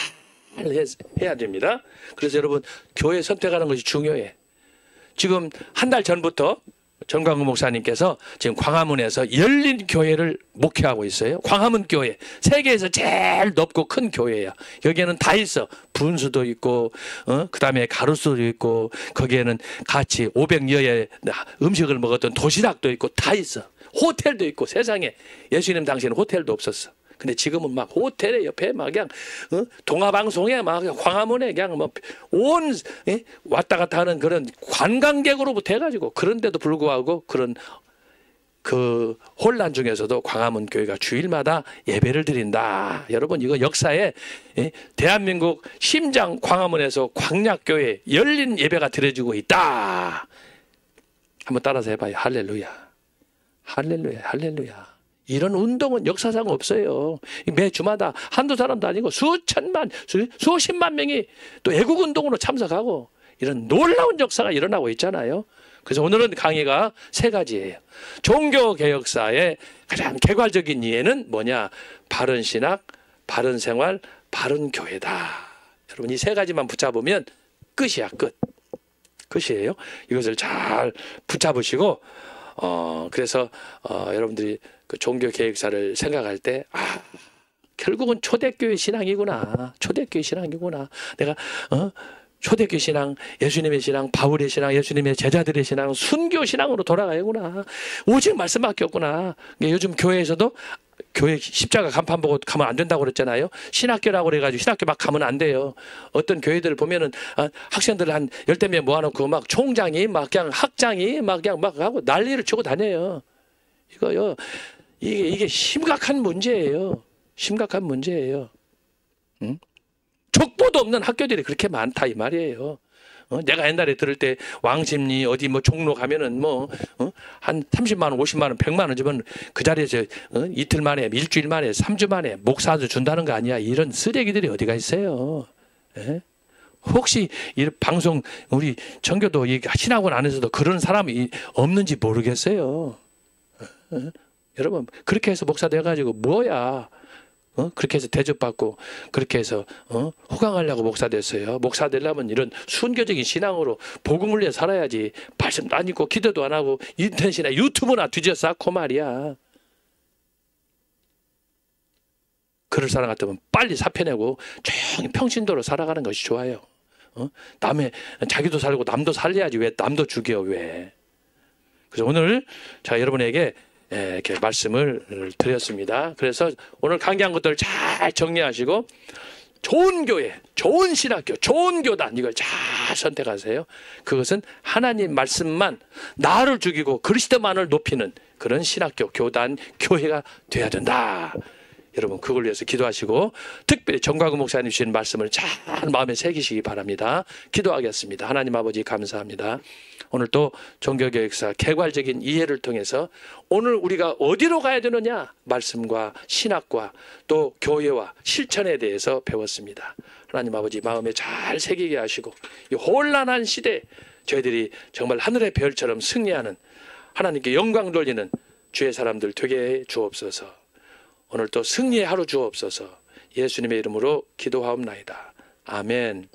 S1: 해야 됩니다. 그래서 여러분 교회 선택하는 것이 중요해. 지금 한 달 전부터 전광구 목사님께서 지금 광화문에서 열린 교회를 목회하고 있어요. 광화문 교회. 세계에서 제일 높고 큰 교회야. 여기에는 다 있어. 분수도 있고, 그다음에 가로수도 있고, 거기에는 같이 500여의 음식을 먹었던 도시락도 있고 다 있어. 호텔도 있고 세상에 예수님 당시에는 호텔도 없었어. 근데 지금은 막 호텔에 옆에 막 그냥 동아방송에 막 광화문에 그냥 뭐 온 왔다 갔다 하는 그런 관광객으로부터 해가지고 그런데도 불구하고 그런 그 혼란 중에서도 광화문 교회가 주일마다 예배를 드린다. 여러분 이거 역사에 대한민국 심장 광화문에서 광약교회 열린 예배가 드려지고 있다. 한번 따라서 해봐요. 할렐루야. 할렐루야. 할렐루야. 이런 운동은 역사상 없어요. 매 주마다 한두 사람도 아니고 수천만, 수십만 명이 또 애국운동으로 참석하고 이런 놀라운 역사가 일어나고 있잖아요. 그래서 오늘은 강의가 세 가지예요. 종교개혁사의 가장 개괄적인 이해는 뭐냐? 바른 신학, 바른 생활, 바른 교회다. 여러분 이 세 가지만 붙잡으면 끝이야. 끝. 끝이에요. 이것을 잘 붙잡으시고 그래서 여러분들이 그 종교 계획사를 생각할 때 결국은 초대교회 신앙이구나. 초대교회 신앙이구나. 내가 초대교회 신앙, 예수님의 신앙, 바울의 신앙, 예수님의 제자들의 신앙, 순교 신앙으로 돌아가야구나. 오직 말씀밖에 없구나. 요즘 교회에서도 교회 십자가 간판 보고 가면 안 된다고 그랬잖아요. 신학교라고 그래가지고 신학교 막 가면 안 돼요. 어떤 교회들 보면은 학생들 한 10명 모아놓고 막 총장이 막 그냥 학장이 막 그냥 막 하고 난리를 치고 다녀요. 이거요. 이게 심각한 문제예요. 심각한 문제예요. 응? 족보도 없는 학교들이 그렇게 많다 이 말이에요. 내가 옛날에 들을 때 왕십리 어디 뭐 종로 가면은 한 30만 원, 50만 원, 100만 원 주면 그 자리에서 이틀 만에, 일주일 만에, 3주 만에 목사도 준다는 거 아니야. 이런 쓰레기들이 어디가 있어요. 에? 혹시 이 방송 우리 청교도 신학원 안에서도 그런 사람이 없는지 모르겠어요. 여러분 그렇게 해서 목사 돼가지고 뭐야? 그렇게 해서 대접받고 그렇게 해서 호강하려고 목사 됐어요. 목사 되려면 이런 순교적인 신앙으로 복음을 위해 살아야지. 말씀도 안 읽고 기도도 안 하고 인터넷이나 유튜브나 뒤져 쌓고 말이야. 그럴 사람 같으면 빨리 사표내고 조용히 평신도로 살아가는 것이 좋아요. 남의 자기도 살고 남도 살려야지 왜 남도 죽여 왜. 그래서 오늘 자 여러분에게 이렇게 말씀을 드렸습니다. 그래서 오늘 강의한 것들을 잘 정리하시고 좋은 교회, 좋은 신학교, 좋은 교단 이걸 잘 선택하세요. 그것은 하나님 말씀만 나를 죽이고 그리스도만을 높이는 그런 신학교, 교단, 교회가 돼야 된다. 여러분 그걸 위해서 기도하시고 특별히 정광훈 목사님 주신 말씀을 잘 마음에 새기시기 바랍니다. 기도하겠습니다. 하나님 아버지 감사합니다. 오늘 또 종교교육사 개괄적인 이해를 통해서 오늘 우리가 어디로 가야 되느냐 말씀과 신학과 또 교회와 실천에 대해서 배웠습니다. 하나님 아버지 마음에 잘 새기게 하시고 이 혼란한 시대 저희들이 정말 하늘의 별처럼 승리하는 하나님께 영광 돌리는 주의 사람들 되게 해 주옵소서. 오늘 또 승리의 하루 주옵소서. 예수님의 이름으로 기도하옵나이다. 아멘.